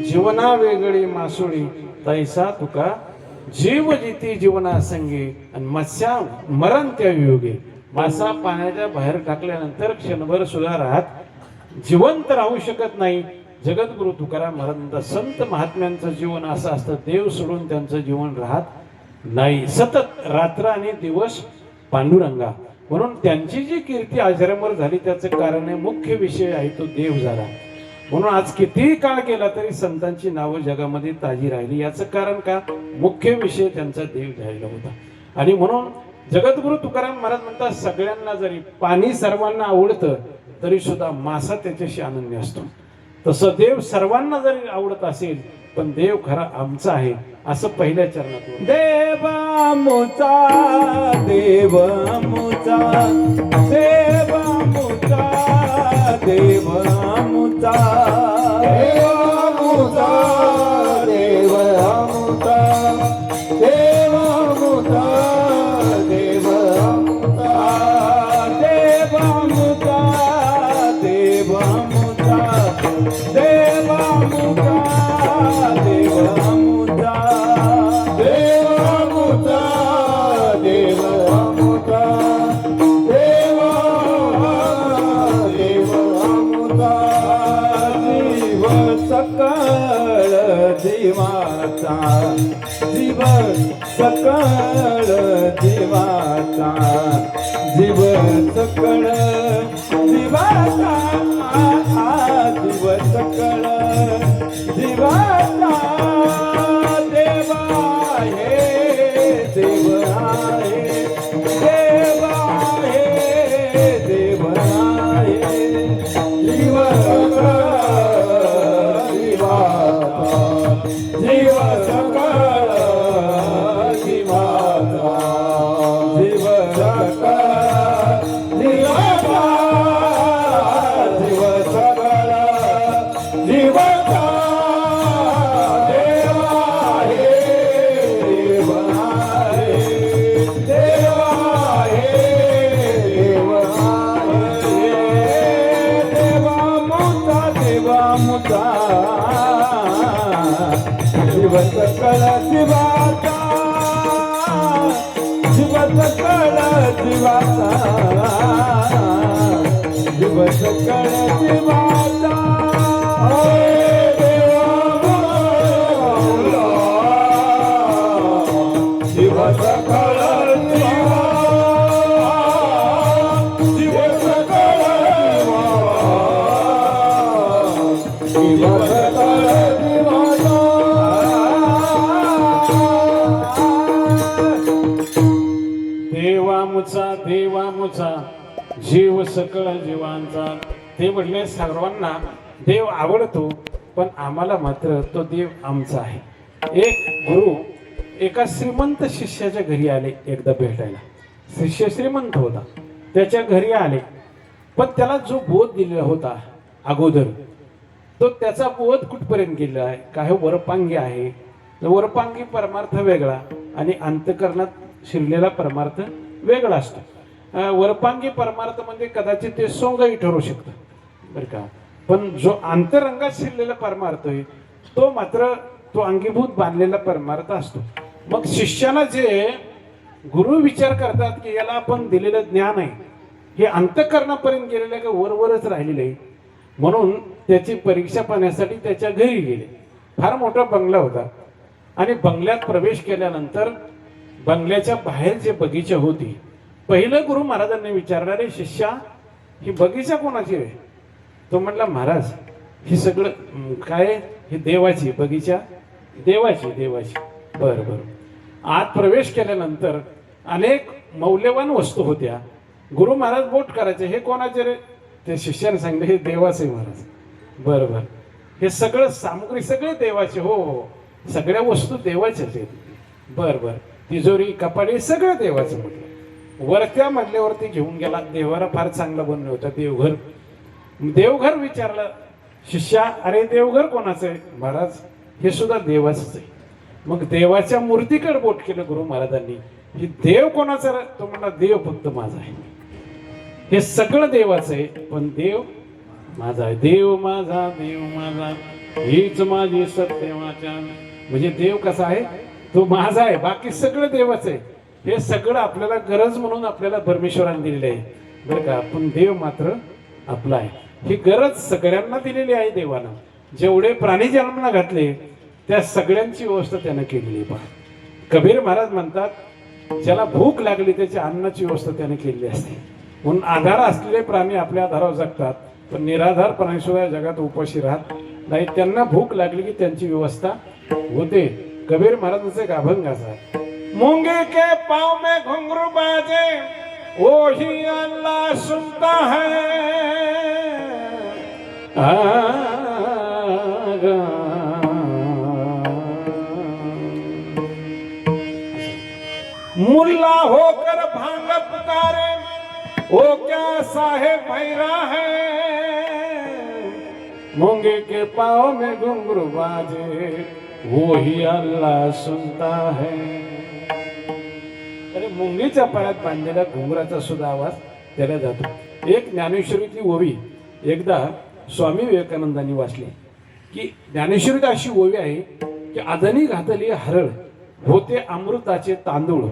जीवना वेगळी मासोळी, तैसा तुका जीव जिती जीवना संगे, आणि मत्स्या मरण त्या वियोगे. मासा पाण्याच्या बाहेर टाकल्यानंतर क्षणभर सुद्धा राहत जिवंत राहू शकत नाही. जगद्गुरु तुकाराम महाराज, संत महात्म्यांचं जीवन असं असतं, देव सोडून त्यांचं जीवन राहत नाही, सतत रात्र आणि दिवस पांडुरंगा. म्हणून त्यांची जी कीर्ती अजरामर झाली त्याचं कारण आहे, मुख्य विषय आहे तो देव झाला. म्हणून आज कितीही काळ गेला तरी संतांची नावं जगामध्ये ताजी राहिली. याचं कारण का? मुख्य विषय त्यांचा देव झालेला होता. आणि म्हणून जगद्गुरु तुकाराम महाराज म्हणतात, सगळ्यांना जरी पाणी सर्वांना आवडतं तरी सुद्धा मासा त्याच्याशी आनंदी असतो. तसं देव सर्वांना जरी आवडत असेल पण देव खरा आमचा आहे असं पहिल्या चरणात. देव आमचा, देव आमचा, देव आमचा, देव आमचा, देव आमचा, देव आमचा, देव आमचा, देव आमचा, देव आमचा, देव आमचा, देव आमचा, देव आमचा, देव आमचा, देव आमचा, देव आमचा, जीव सकळ जीवाचा, जीव सकळ जीवाचा, जीव सकळ जीवाचा, जीव सकळ जीवाचा. देव आहे, देव आहे, देव आहे, देव आहे, जीव सकळ जीवाचा, जीव सकळ जीवाचा, जीव सकळ जीवाचा, जीव सकळ जीवाचा. देव आहे, देव आहे, देव आहे, देव आहे, देवा मुचा, देवा मुचा, जीव सकळ जीवाचा जीव सकळ जीवाचा जीव सकळ जीवाचा जीव सकळ जीव सकळ जीव सकळ देवा मुचा जीव सकळ जीवांचा. ते म्हणले सर्वांना देव आवडतो, पण आम्हाला मात्र तो देव आमचा आहे. एक गुरु एका श्रीमंत शिष्याच्या घरी आले एकदा भेटायला. शिष्य श्रीमंत होता, त्याच्या घरी आले, पण त्याला जो बोध दिलेला होता अगोदर, तो त्याचा बोध कुठपर्यंत गेला आहे? काय वरपांगी आहे. वरपांगी परमार्थ वेगळा आणि अंतकरणात शिरलेला परमार्थ वेगळा असतो. वरपांगी परमार्थ म्हणजे कदाचित ते सोंगही ठरू शकतं बरं का, पण जो अंतरंगात शिरलेला परमार्थ आहे तो मात्र तो अंगीभूत बांधलेला परमार्थ असतो. मग शिष्याला जे गुरु विचार करतात की याला आपण दिलेलं ज्ञान आहे हे अंतकरणापर्यंत गेलेलं का वरवरच राहिलेलं आहे, म्हणून त्याची परीक्षा पाहण्यासाठी त्याच्या घरी गेले. फार मोठा बंगला होता आणि बंगल्यात प्रवेश केल्यानंतर बंगल्याच्या बाहेर जे बगीचा होती, पहिलं गुरु महाराजांनी विचारणारे शिष्या ही बगीचा कोणाची आहे? तो म्हणला महाराज ही सगळं काय ही देवाची बगीचा देवाची. बरं बरं. आत प्रवेश केल्यानंतर अनेक मौल्यवान वस्तू होत्या. गुरु महाराज बोट करायचे, हे कोणाचे रे? ते शिष्याने सांगितले हे देवाचे महाराज. बरं बरं. हे सगळं सामुग्री सगळे देवाचे. हो हो, सगळ्या वस्तू देवाच्याच आहेत. बरं बरं. तिजोरी कपाडी सगळं देवाचं म्हटलं. वरत्या मजल्यावरती घेऊन गेला. देवाला फार चांगला बनलं होतं देवघर. देवघर विचारलं शिष्या, अरे देवघर कोणाचं आहे? महाराज हे सुद्धा देवाचंच आहे. मग देवाच्या मूर्तीकडे बोट केलं गुरु महाराजांनी. ही देव कोणाचा? तो म्हणला देव फक्त माझा आहे. हे सगळं देवाचं आहे, पण देव माझा आहे. देव माझा हीच माझी सत्यवाचा. म्हणजे देव कसा आहे? तो माझा आहे, बाकी सगळं देवाचं आहे. हे सगळं आपल्याला गरज म्हणून आपल्याला परमेश्वराने दिलेलं आहे बरं का, पण देव मात्र आपला आहे. ही गरज सगळ्यांना दिलेली आहे देवानं. जेवढे प्राणी जन्माला घातले त्या सगळ्यांची व्यवस्था त्यानं केलेली आहे. पहा, कबीर महाराज म्हणतात ज्याला भूक लागली त्याच्या अन्नाची व्यवस्था त्याने केलेली असते. म्हणून आधार असलेले प्राणी आपल्या आधारावर जगतात, पण निराधार प्राणी सुद्धा जगात उपाशी राहत नाही. त्यांना भूक लागली की त्यांची व्यवस्था होते. कबीर महाराजांचा एक अभंग असा, मूंगे के पाँव में घुंघरू बाजे वो ही अल्लाह सुनता है. मुल्ला होकर भांग पुकारे वो क्या साहेब भैरा है. मूंगे के पाँव में घुंघरू बाजे वो ही अल्लाह सुनता है. अरे मुंगीच्या पायात बांधलेल्या घुंगराचा सुद्धा आवाज त्याला जातो. एक ज्ञानेश्वरीतली ओवी एकदा स्वामी विवेकानंदांनी वाचली की ज्ञानेश्वरीत अशी ओवी आहे की आदनी घातली हरळ होते अमृताचे तांदूळ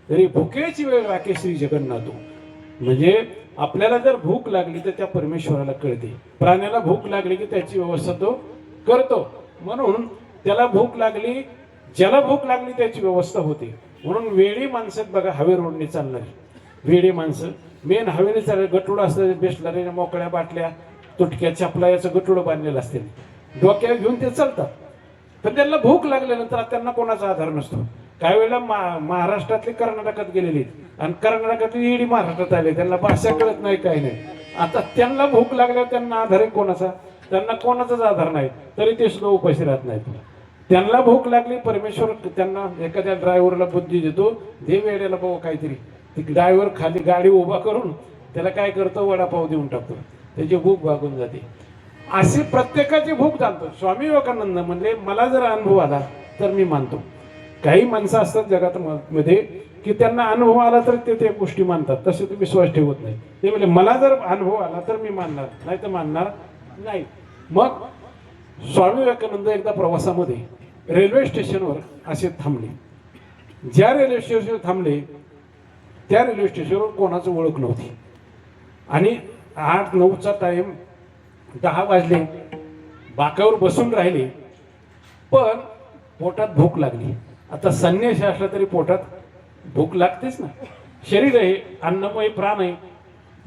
तरी भुकेची वेळ राखे श्री जगन्नाथो. म्हणजे आपल्याला जर भूक लागली तर त्या परमेश्वराला कळते. प्राण्याला भूक लागली की त्याची व्यवस्था तो करतो. म्हणून त्याला भूक लागली, ज्याला भूक लागली त्याची व्यवस्था होते. म्हणून वेळी माणसं बघा, हवे रोडने चालणारी वेळी माणसं मेन हवेने चालले. गटुडं असतं बेसलारी मोकळ्या बाटल्या तुटक्या चपला याचं गटुडं बांधलेलं असते, डोक्यावर घेऊन ते चालतात. पण त्यांना भूक लागल्यानंतर त्यांना कोणाचा आधार नसतो. काही वेळेला महाराष्ट्रातली कर्नाटकात गेलेली आणि कर्नाटकातली ईडी महाराष्ट्रात आले, त्यांना भाषा कळत नाही काही नाही. आता त्यांना भूक लागल्यावर त्यांना आधार आहे कोणाचा? त्यांना कोणाचाच आधार नाही, तरी ते सुद्धा उपाशी राहत नाहीत. त्यांना भूक लागली, परमेश्वर त्यांना एखाद्या ड्रायव्हरला बुद्धी देतो, देव वेळेला बघू काहीतरी. ती ड्रायव्हर खाली गाडी उभा करून त्याला काय करतो, वडापाव देऊन टाकतो, त्याची भूक भागून जाते. अशी प्रत्येकाची भूक जाणतो. स्वामी विवेकानंद म्हणले मला जर अनुभव आला तर मी मानतो. काही माणसं असतात जगात मध्ये की त्यांना अनुभव आला तर ते त्या गोष्टी मानतात, तसे ते विश्वास ठेवत नाही. ते म्हणजे मला जर अनुभव आला तर मी मानणार, नाही तर मानणार नाही. मग स्वामी विवेकानंद एकदा प्रवासामध्ये रेल्वे स्टेशनवर असे थांबले. ज्या रेल्वे स्टेशनवर थांबले त्या रेल्वे स्टेशनवर कोणाचं ओळख नव्हती आणि 8-9चा टाइम 10 वाजले. बाकावर बसून राहिले पण पोटात भूक लागली. आता संन्यासी असला तरी पोटात भूक लागतेच ना. शरीर आहे, अन्नमय प्राण आहे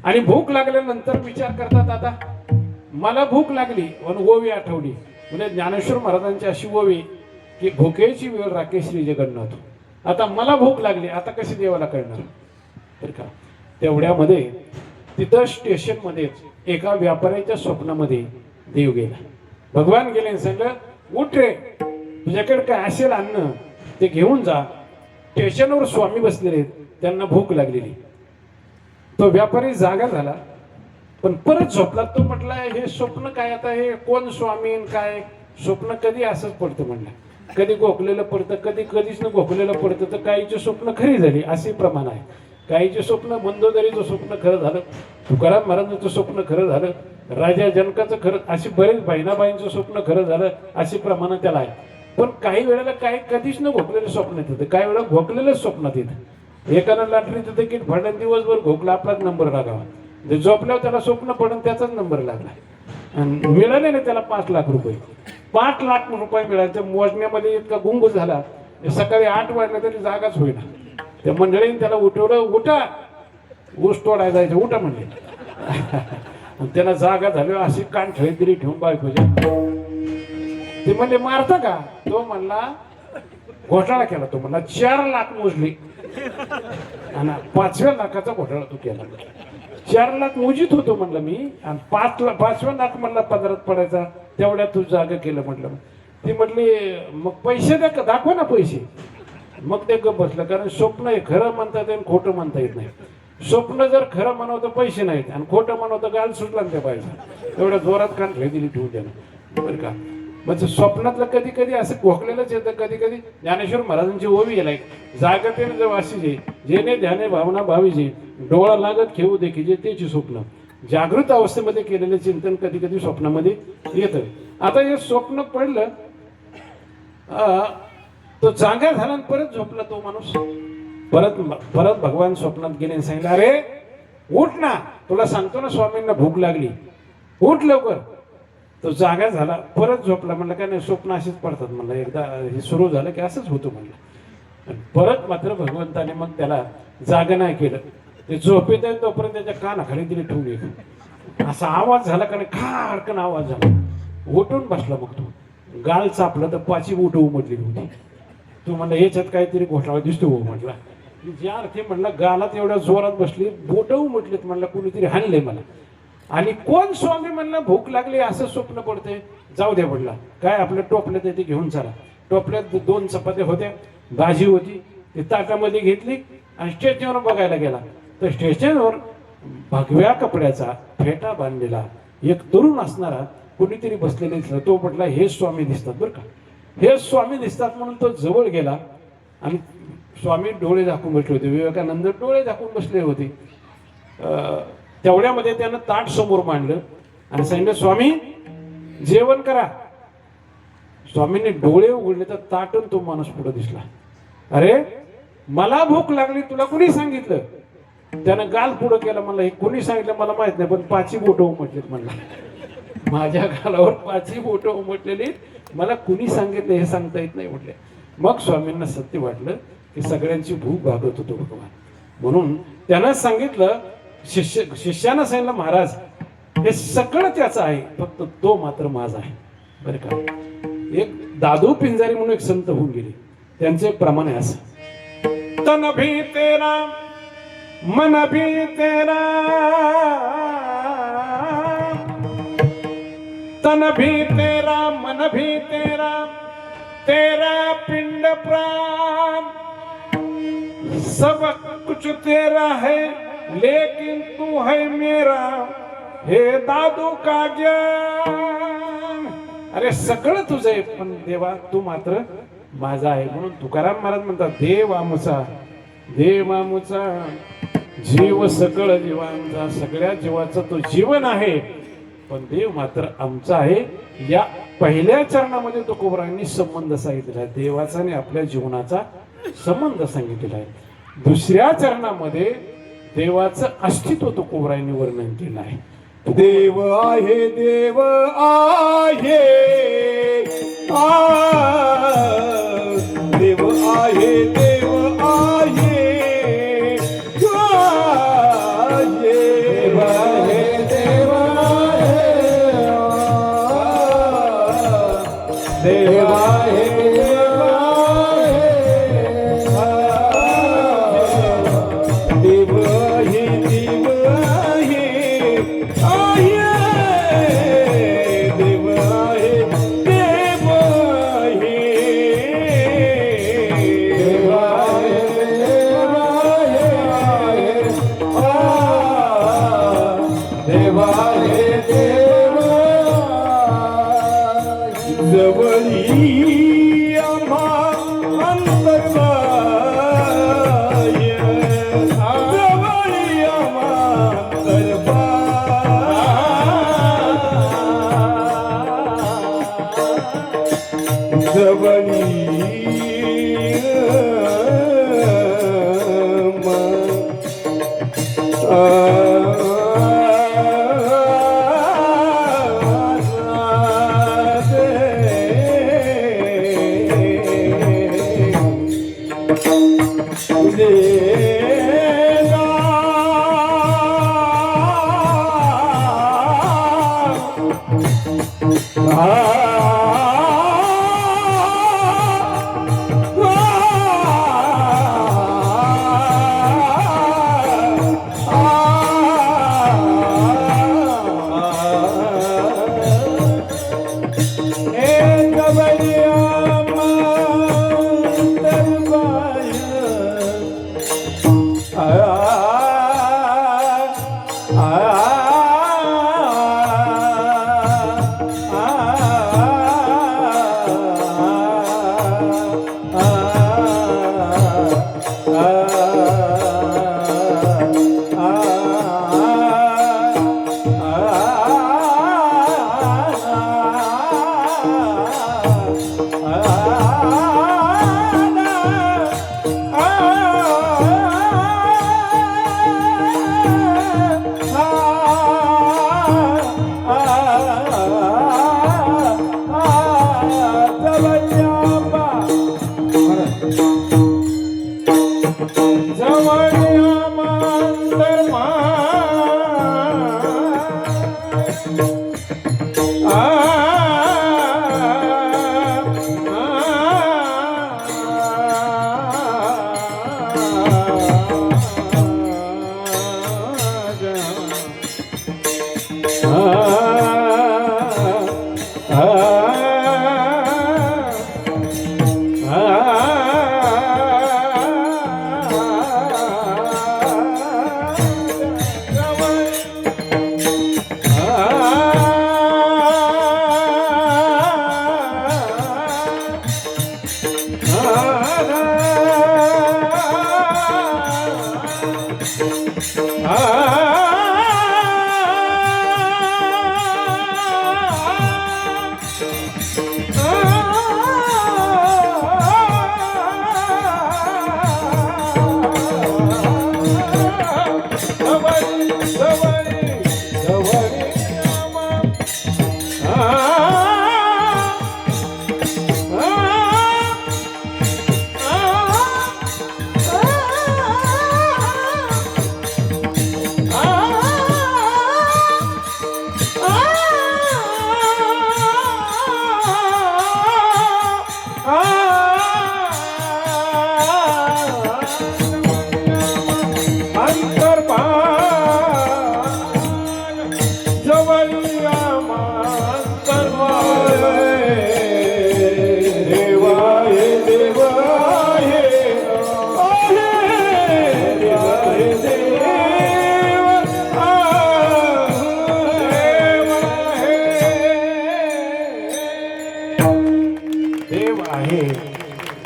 आणि भूक लागल्यानंतर विचार करतात आता मला भूक लागली पण ओवी आठवली. म्हणजे ज्ञानेश्वर महाराजांची अशी ओवी की भुकेची वेळ राखे श्री जगन्नाथ. आता मला भूक लागली, आता कशी देवाला कळणार तर का. तेवढ्यामध्ये तिथं स्टेशनमध्येच एका व्यापाऱ्याच्या स्वप्नामध्ये देव गेला. भगवान गेले आणि सांगितलं उठ रे, तुझ्याकडे काय असेल अन्न ते घेऊन जा. स्टेशनवर स्वामी बसलेले त्यांना भूक लागलेली. तो व्यापारी जागा झाला पण परत झोपला. तो म्हटला हे स्वप्न काय, आता हे कोण स्वामी काय स्वप्न कधी असंच पडतं म्हणलं. कधी गोखलेलं पडतं, कधी कधीच न गोखलेलं पडतं. तर काहीचे स्वप्न खरी झाली असे प्रमाण आहे. काहीचे स्वप्न मंदोदरीचं स्वप्न खरं झालं, तुकाराम महाराजांचं स्वप्न खरं झालं, राजा जनकाचं खरं, अशी बरेच बहिणाबाईंचं स्वप्न खरं झालं अशी प्रमाण त्याला आहे. पण काही वेळेला काही कधीच न घोकलेलं स्वप्नात येतं, काही वेळा घोकलेलंच स्वप्नात येतं. एकानं लॉटरीचं तिकीट फाडलं दिवसभर घोकला आपलाच नंबर लागावा. जे झोपल्यावर त्याला स्वप्न पडून त्याचाच नंबर लागला आणि मिळाले ना त्याला 5 लाख रुपये. 5 लाख रुपये मिळाले. मोजण्यामध्ये इतका गुंग झाला सकाळी 8 वाजले तरी जागाच होईना. त्या मंडळीने त्याला उठवलं, उठा ऊस तोडायला जायचं, उठा म्हणले. त्याला जागा झाली अशी कान ठेळी ठेवून बायकोच्या. ते म्हणले मारता का. तो म्हणला घोटाळा केला. तो म्हणला 4 लाख मोजली आणि 5व्या लाखाचा घोटाळा तू केला. 4 लाख मोजित होतो म्हणलं मी आणि 5व्या लाख म्हणला पदरात पडायचा तेवढ्या तू जागा केलं म्हटलं. ती म्हटली मग पैसे द्या, दाखवा ना पैसे. मग ते गप बसलं. कारण स्वप्न हे खरं म्हणता येत आणि खोटं म्हणता येत नाही. स्वप्न जर खरं म्हणवतं पैसे नाहीत आणि खोटं म्हणवतं गाल सुटला त्या पाहिजे. एवढ्या जोरात कान दिली ठेवू त्यानं बरं का. म्हणजे स्वप्नातलं कधी कधी असं घोकलेलंच येतं. कधी कधी ज्ञानेश्वर महाराजांची ओवी येलाय जागतेने जर वाशीजे जेने ध्याने भावना भावीजे डोळा लागत खेळू देखीजे त्याची स्वप्न. जागृत अवस्थेमध्ये केलेले चिंतन कधी कधी स्वप्नामध्ये येतं. आता हे स्वप्न पडलं तो जागा झाला आणि परत झोपला तो माणूस. परत भगवान स्वप्नात गेले आणि सांगितलं अरे उठ ना, तुला सांगतो ना स्वामींना भूक लागली, उठ लवकर. तो जागा झाला परत झोपला. म्हणलं काय नाही स्वप्न असेच पडतात म्हणलं, एकदा हे सुरू झालं की असंच होतं म्हणलं. परत मात्र भगवंताने मग त्याला जागा नाही केलं. ते झोपेत आहे तोपर्यंत त्याच्या कानाखाली तिने ठेवली. असा आवाज झाला का नाही, खाडकन आवाज झाला. उठून बसला. मग तो गाल चापला तर 5 बोटं उमटली होती. तू म्हणला याच्यात काहीतरी घोटाळा दिसतो हो म्हटला. ज्या अर्थी म्हणला गालात एवढ्या जोरात बसली, बोटं उमटलीत म्हणलं कुणीतरी हाणलंय मला. आणि कोण स्वामी म्हणलं भूक लागली असं स्वप्न पडतंय. जाऊ द्या म्हटला, काय आपल्या टोपल्यात ते घेऊन चला. टोपल्यात 2 चपात्या होत्या, भाजी होती, ती ताटामध्ये घेतली आणि स्टेशनवर बघायला गेला. तर स्टेशनवर भगव्या कपड्याचा फेटा बांधलेला एक तरुण असणारा कुणीतरी बसलेला दिसला. तो म्हटला हे स्वामी दिसतात बरं का, हे स्वामी दिसतात. म्हणून तो जवळ गेला आणि स्वामी डोळे झाकून बसले होते. विवेकानंद डोळे झाकून बसले होते. तेवढ्यामध्ये त्यानं ताट समोर मांडलं आणि सांगितलं स्वामी जेवण करा. स्वामींनी डोळे उघडले तर ताटून तो माणूस पुढे दिसला. अरे मला भूक लागली, तुला कुणी सांगितलं. त्यानं गाल पुढं केला. मला हे कुणी सांगितलं मला माहित नाही, पण 5 बोटं उमटलीत म्हणला. माझ्या गालावर 5 बोटं उमटलेली, मला कुणी सांगितलं हे सांगता येत नाही म्हटले. मग स्वामींना सत्य वाटलं की सगळ्यांची भूक भागत होतो भगवान. म्हणून त्यानं सांगितलं, शिष्यानं सांगितलं महाराज हे सगळं त्याचं आहे, फक्त तो मात्र माझा आहे बरं का. एक दादू पिंजारी म्हणून एक संत होऊन गेले. त्यांचे प्रमाण आहे असं, तन भी तेरा मन भी तेरा, तन भी तेरा मन भी तेरा, तेरा पिंड प्राण सब कुछ तेरा है लेकिन तू है मेरा, हे दादू का ज्ञान. अरे सगळं तुझं आहे पण देवा तू मात्र माझा आहे. म्हणून तुकाराम महाराज म्हणतात देव आमुचा, देव आमुचा जीव सकळ जीवांचा. सगळ्या जीवाचं तो जीवन आहे पण देव मात्र आमचा आहे. या पहिल्या चरणामध्ये तुकोबरायांनी संबंध सांगितलेला आहे, देवाचा आणि आपल्या जीवनाचा संबंध सांगितलेला आहे. दुसऱ्या चरणामध्ये देवाचं अस्तित्व तुकोबरायांनी वर्णन केलं आहे. देव आहे देव आहे देव आहे देव आहे देव आहे देव आहे देव आहे देव आहे देव जवळी आम्हा अंतर्बाह्य जवळी आम्हा अंतर्बाह्य जवळी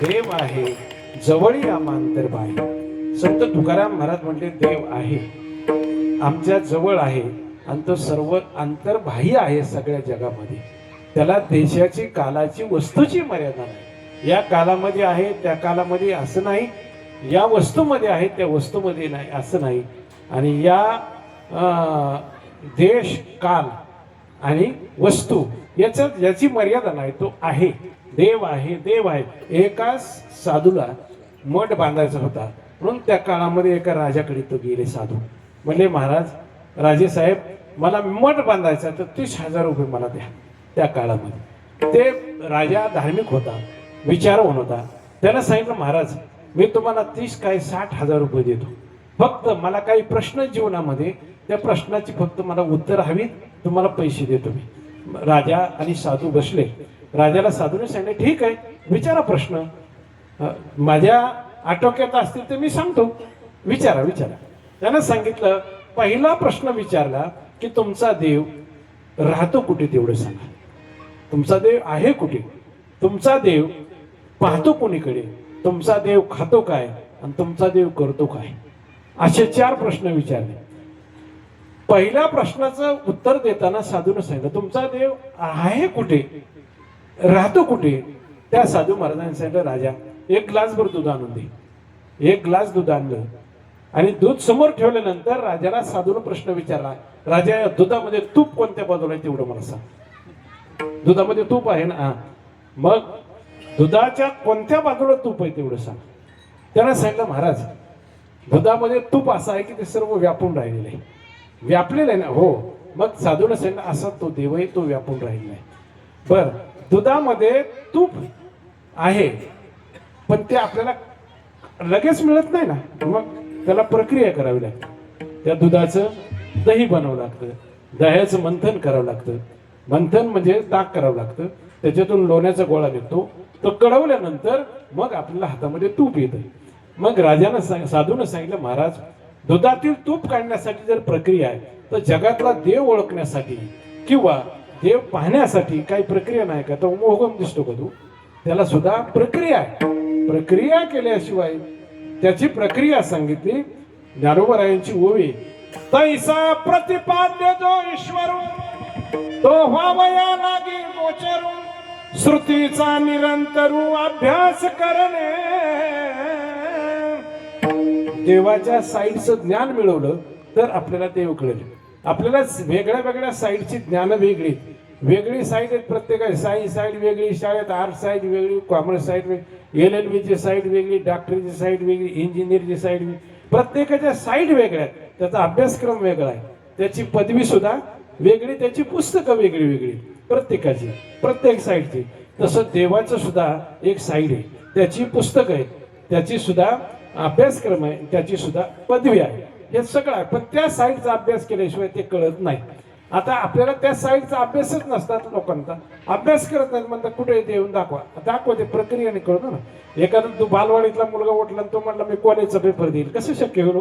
देव आहे जवळी आमांतर बाहे. संत तुकाराम महाराज म्हणले देव आहे आमच्या जवळ आहे आणि तो सर्व अंतर्बाह्य आहे सगळ्या जगामध्ये. त्याला देशाची कालाची वस्तूची मर्यादा नाही. या कालामध्ये आहे त्या कालामध्ये असं नाही, या वस्तूमध्ये आहे त्या वस्तूमध्ये नाही असं नाही. आणि या देश काल आणि वस्तू याच्यात याची मर्यादा नाही. तो आहे, देव आहे, देव आहे. एका साधूला मठ बांधायचा होता म्हणून त्या काळामध्ये एका राजाकडे तो गेले साधू. म्हणले महाराज, राजेसाहेब मला मठ बांधायचा तर 30,000 रुपये मला द्या. त्या काळामध्ये ते राजा धार्मिक होता, विचारवान होता. त्यानं सांगितलं महाराज मी तुम्हाला 30 काय 60,000 रुपये देतो, फक्त मला काही प्रश्न जीवनामध्ये त्या प्रश्नाची फक्त मला उत्तर हवी, तुम्हाला पैसे देतो मी. राजा आणि साधू बसले. राजाला साधूने सांगितले ठीक आहे विचारा प्रश्न, माझ्या आटोक्यात असतील तर मी सांगतो, विचारा विचारा. त्यानं सांगितलं पहिला प्रश्न विचारला की तुमचा देव राहतो कुठे तेवढं सांगा. तुमचा देव आहे कुठे, तुमचा देव पाहतो कोणीकडे, तुमचा देव खातो काय आणि तुमचा देव करतो काय, असे 4 प्रश्न विचारले. पहिल्या प्रश्नाचं उत्तर देताना साधूनं सांगितलं तुमचा देव आहे कुठे, राहतो कुठे. त्या साधू महाराजांनी सांगितलं राजा 1 ग्लासभर दूध आणून दे. 1 ग्लास दूध आणलं आणि दूध समोर ठेवल्यानंतर राजाला साधूनं प्रश्न विचारला, राजा दुधामध्ये तूप कोणत्या बाजूला आहे तेवढं मला सांग. दुधामध्ये तूप आहे ना, मग दुधाच्या कोणत्या बाजूला तूप आहे तेवढं सांग. त्यानं सांगितलं महाराज दुधामध्ये तूप असं आहे की ते सर्व व्यापून राहिलेलं आहे. व्यापलेलं आहे ना, हो. मग साधूनं सांगितलं असा तो देव आहे, तो व्यापून राहिलेला आहे. बर दुधामध्ये तूप आहे पण ते आपल्याला लगेच मिळत नाही ना, मग त्याला प्रक्रिया करावी लागते. त्या दुधाचं दही बनावं लागतं, दह्याचं मंथन करावं लागतं. मंथन म्हणजे ताक करावं लागतं, त्याच्यातून लोण्याचा गोळा निघतो, तो कढवल्यानंतर मग आपल्याला हातामध्ये तूप येतं. मग राजानं साधूनं सांगितलं महाराज दुधातील तूप काढण्यासाठी जर प्रक्रिया आहे तर जगातला देव ओळखण्यासाठी किंवा देव पाहण्यासाठी काही प्रक्रिया नाही का. तो मोहगम दिसतो का तू, त्याला सुद्धा प्रक्रिया आहे. प्रक्रिया केल्याशिवाय त्याची प्रक्रिया सांगितली. ज्ञानोबरायांची ओवी तैसा प्रतिपाद्य जो ईश्वर तो व्हावया लागी गोचरू, श्रुतीचा निरंतरू अभ्यास करणे. देवाच्या साईडचं ज्ञान मिळवलं तर आपल्याला देव कळेल. आपल्याला वेगळ्या वेगळ्या साईडची ज्ञान वेगळी वेगळी साईड आहेत. प्रत्येकाची सायन्स साईड वेगळी, शाळेत आर्ट साईड वेगळी, कॉमर्स साईड वेगळी, LLB ची साईड वेगळी, डॉक्टरीची साईड वेगळी, इंजिनिअरची साईड वेगळी. प्रत्येकाच्या साईड वेगळ्या आहेत. त्याचा अभ्यासक्रम वेगळा आहे, त्याची पदवी सुद्धा वेगळी, त्याची पुस्तकं वेगळी वेगळी प्रत्येकाची, प्रत्येक साईडची. तसं देवाचं सुद्धा एक साईड आहे, त्याची पुस्तकं आहे, त्याची सुद्धा अभ्यासक्रम आहे, त्याची सुद्धा पदवी आहे. हे सगळं आहे पण त्या साईडचा अभ्यास केल्याशिवाय ते कळत नाही. आता आपल्याला त्या साईडचा अभ्यासच नसतात, लोकांचा अभ्यास करत नाहीत. म्हणतात कुठे देऊन दाखवा ते प्रक्रियेने कळतो ना. एखादा तू बालवाडीतला मुलगा उठला तो म्हटला मी कॉलेजचा पेपर देईल, कसं शक्य होईल?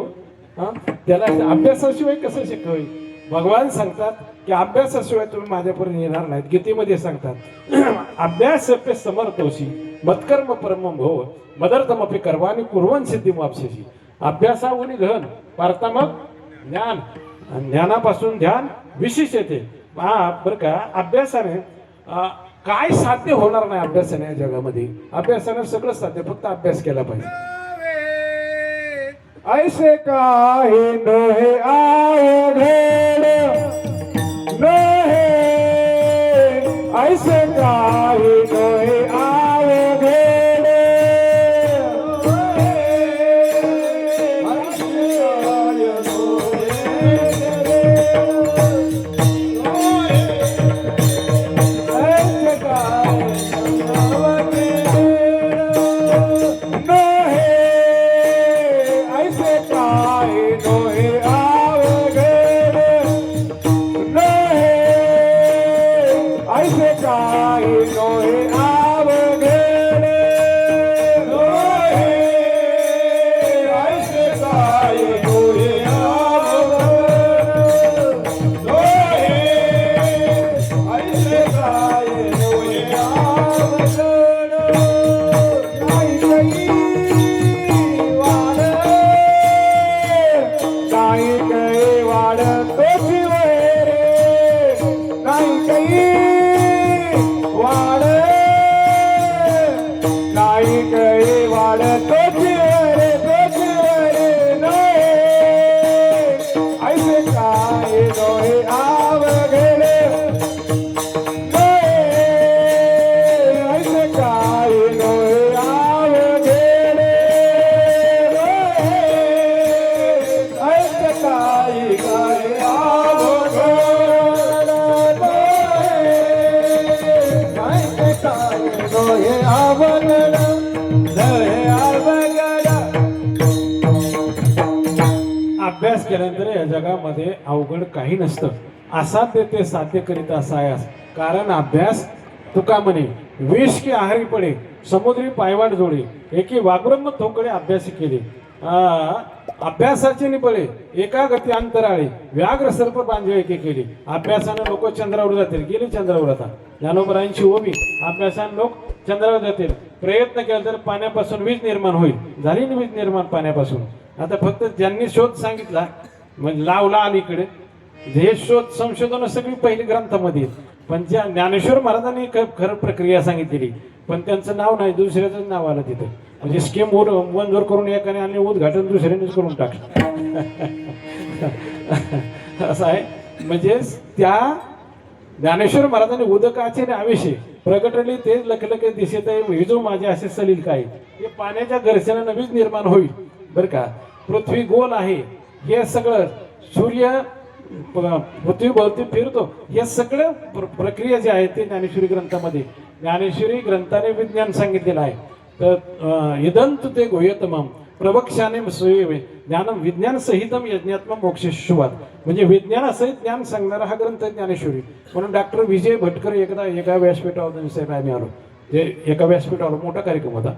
हा, त्याला अभ्यासाशिवाय कसं शक्य होईल? भगवान सांगतात की अभ्यासाशिवाय तुम्ही माझ्यापर्यंत येणार नाहीत. गीतेमध्ये सांगतात अभ्यासप्य समर्थोशी मत्कर्म परमं भव मदर्थमपि कर्माणि कुर्वन् सिद्धिमाप्स्यसि. अभ्यासाहून घन पारता मग ज्ञान, ज्ञानापासून ध्यान विशेष येते. बरं का, अभ्यासाने काय साध्य होणार नाही. अभ्यासाने या जगामध्ये अभ्यासाने सगळं साध्य, फक्त अभ्यास केला पाहिजे. ऐसे काहे नहे आए घेड नहे, ऐसे काहे नहे आए घेड, वाढ तोची वैर केल्यानंतर या जगामध्ये अवघड काही नसतं. असाध्य ते साध्य करीत असायास, कारण अभ्यास तुका म्हणे. विष की आहारी पडे समुद्री पायवाट जोडे, एकी वाग्ब्रह्म थोकडे अभ्यास केले. अभ्यासाचे निबळे एका गती अंतराळे, व्याघ्र सर्प बांधवे एके केली. अभ्यासानं लोक चंद्रावर जातील, गेले चंद्रावर. आता ज्ञानोबरायांची ओवी, अभ्यासानं लोक चंद्रावर जातील. प्रयत्न केला तर पाण्यापासून वीज निर्माण होईल, झाली ना वीज निर्माण पाण्यापासून. आता फक्त ज्यांनी शोध सांगितला म्हणजे लावला अलीकडे, हे शोध संशोधन सगळी पहिली ग्रंथामध्ये आहेत. पण ज्या ज्ञानेश्वर महाराजांनी खरं प्रक्रिया सांगितलेली, पण त्यांचं नाव नाही, दुसऱ्याचं नाव आलं तिथं. म्हणजे स्कीम मंजूर करून एकाने आणि उद्घाटन दुसऱ्यानेच करून टाकलं. असं आहे. म्हणजे त्या ज्ञानेश्वर महाराजांनी उदकाचे आवेशे प्रगटले ते लखलखे दिसत आहे, विजो माझे असे सलील काय. हे पाण्याच्या घर्षणानं वीज निर्माण होईल बरं का. पृथ्वी गोल आहे, हे सगळं सूर्य पृथ्वीभोवती फिरतो, हे सगळं प्रक्रिया जी आहे ते ज्ञानेश्वरी ग्रंथामध्ये, ज्ञानेश्वरी ग्रंथाने विज्ञान सांगितलेलं आहे. तर इदंत ते गोयतमम प्रवक्ष्याने ज्ञानम विज्ञान सहितम यज्ञात्म मोक्षेश्वात. म्हणजे विज्ञानासहित ज्ञान सांगणारा हा ग्रंथ ज्ञानेश्वरी. म्हणून डॉक्टर विजय भटकर एकदा एका व्यासपीठावर साहेब आम्ही आलो, जे एका व्यासपीठावर मोठा कार्यक्रम होता,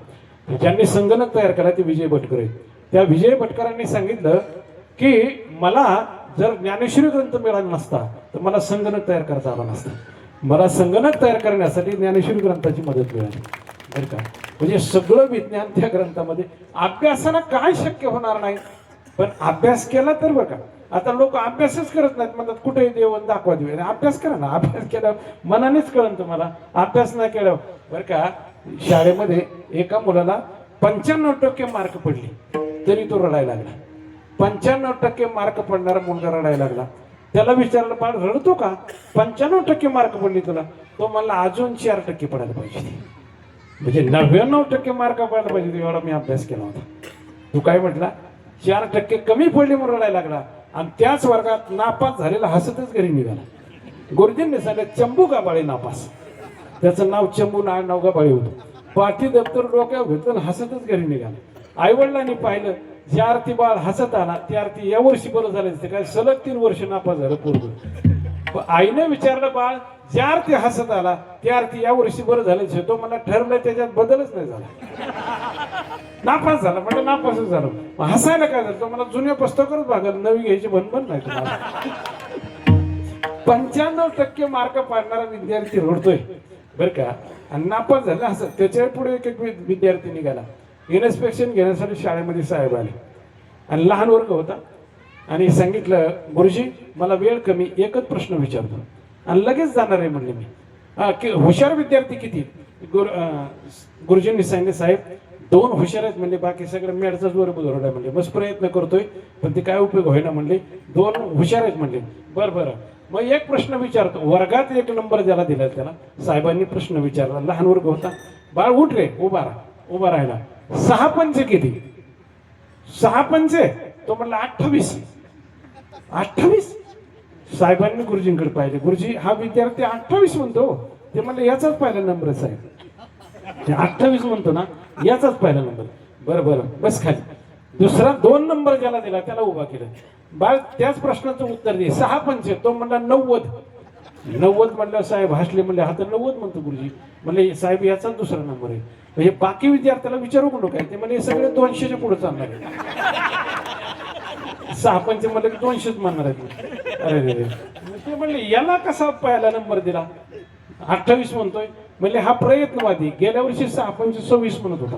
ज्यांनी संगणक तयार केला ते विजय भटकर आहेत. त्या विजय भटकरांनी सांगितलं की मला जर ज्ञानेश्वरी ग्रंथ मिळाला नसता तर मला संगणक तयार करता आला नसता. मला संगणक तयार करण्यासाठी ज्ञानेश्वरी ग्रंथाची मदत मिळाली बरं का. म्हणजे सगळं विज्ञान त्या ग्रंथामध्ये. अभ्यासाला काय शक्य होणार नाही, पण अभ्यास केला तर बरं का. आता लोक अभ्यासच करत नाहीत, म्हणतात कुठेही देव दाखवा देऊ. अभ्यास करा ना, अभ्यास केल्यावर मनानेच कळन तुम्हाला. अभ्यास नाही केल्यावर बरं का. शाळेमध्ये एका मुलाला 95% मार्क पडले तरी तो रडायला लागला. 95% मार्क पडणारा मुलगा रडायला लागला. त्याला विचारलं, बाळ रडतो का? 95% मार्क पडली तुला? तो म्हणला अजून 4% पडायला पाहिजे. म्हणजे 99% मार्क पडायला पाहिजे, एवढा मी अभ्यास केला होता. तू काय म्हटला? 4% कमी पडली म्हणून रडायला लागला. आणि त्याच वर्गात नापास झालेला हसतच घरी निघाला. गुरुजींनी सांगितलं चंबू गाबाळे नापास. त्याचं नाव चंबू नाव गाबाळे होतं. पाठी दप्तर डोक्यावर घेतलं आणि हसतच घरी निघाला. आई वडिलांनी पाहिलं, ज्या अर्थी बाळ हसत आला त्या अर्थी या वर्षी बरं झालं असते काय, सलग 3 वर्ष नापास झालं पोरगं. आईने विचारलं, बाळ ज्या अर्थी हसत आला त्या अर्थी या वर्षी बरं झालं? तो मला ठरलं त्याच्यात बदलच नाही झाला, नापास झाला. म्हणजे नापासच झालं. हसायला काय झालं? तो मला जुन्या पुस्तकावरच भागल, नवी घ्यायची बनबन नाही तुम्हाला. 95% मार्क पाडणारा विद्यार्थी रडतोय बरं का, आणि नापास झाला हसत. त्याच्या पुढे एक विद्यार्थी निघाला. इन्स्पेक्शन घेण्यासाठी शाळेमध्ये साहेब आले आणि लहान वर्ग होता आणि सांगितलं, गुरुजी मला वेळ कमी, एकच प्रश्न विचारतो आणि लगेच जाणार आहे म्हणले मी. हुशार विद्यार्थी किती? गुरुजींनी सांगितले, साहेब 2 हुशार आहेत म्हणले, बाकी सगळं मेडचा जोर बरोबर आहे म्हणले. बस प्रयत्न करतोय पण ते काय उपयोग होईना म्हणले. 2 हुशार आहेत म्हणले. बरं बरं, मग एक प्रश्न विचारतो. वर्गात 1 नंबर ज्याला दिला त्याला साहेबांनी प्रश्न विचारला. लहान वर्ग होता. बाळ उठ रे, उभा राहिला. 6 पंचे किती? 6 पंचे? तो म्हणला 28. 28? साहेबांनी गुरुजींकडे पाहिले. गुरुजी हा विद्यार्थी 28 म्हणतो. ते म्हणले याचाच पहिला नंबर साहेब. 28 म्हणतो ना, याचाच पहिला नंबर. बरं बरं, बस खाली. दुसरा 2 नंबर ज्याला दिला त्याला उभा केलं. बाळ त्याच प्रश्नाचं उत्तर दे. 6 पंचे? तो म्हणला 90. 90 म्हणलं. साहेब हसले, म्हणले हा तर 90 म्हणतो गुरुजी. म्हणले साहेब याचाच दुसरा नंबर आहे. म्हणजे बाकी विद्यार्थ्याला विचारू नको काय, ते म्हणजे सगळे 200च्या पुढे चालणार आहे. 6 पंचे म्हणलं की 200च म्हणणार आहेत. अरे ते म्हणले याला कसा पहिला नंबर दिला? 28 म्हणतोय. म्हणले हा प्रयत्नवादी. गेल्या वर्षी 6 पंचे 26 म्हणत होता,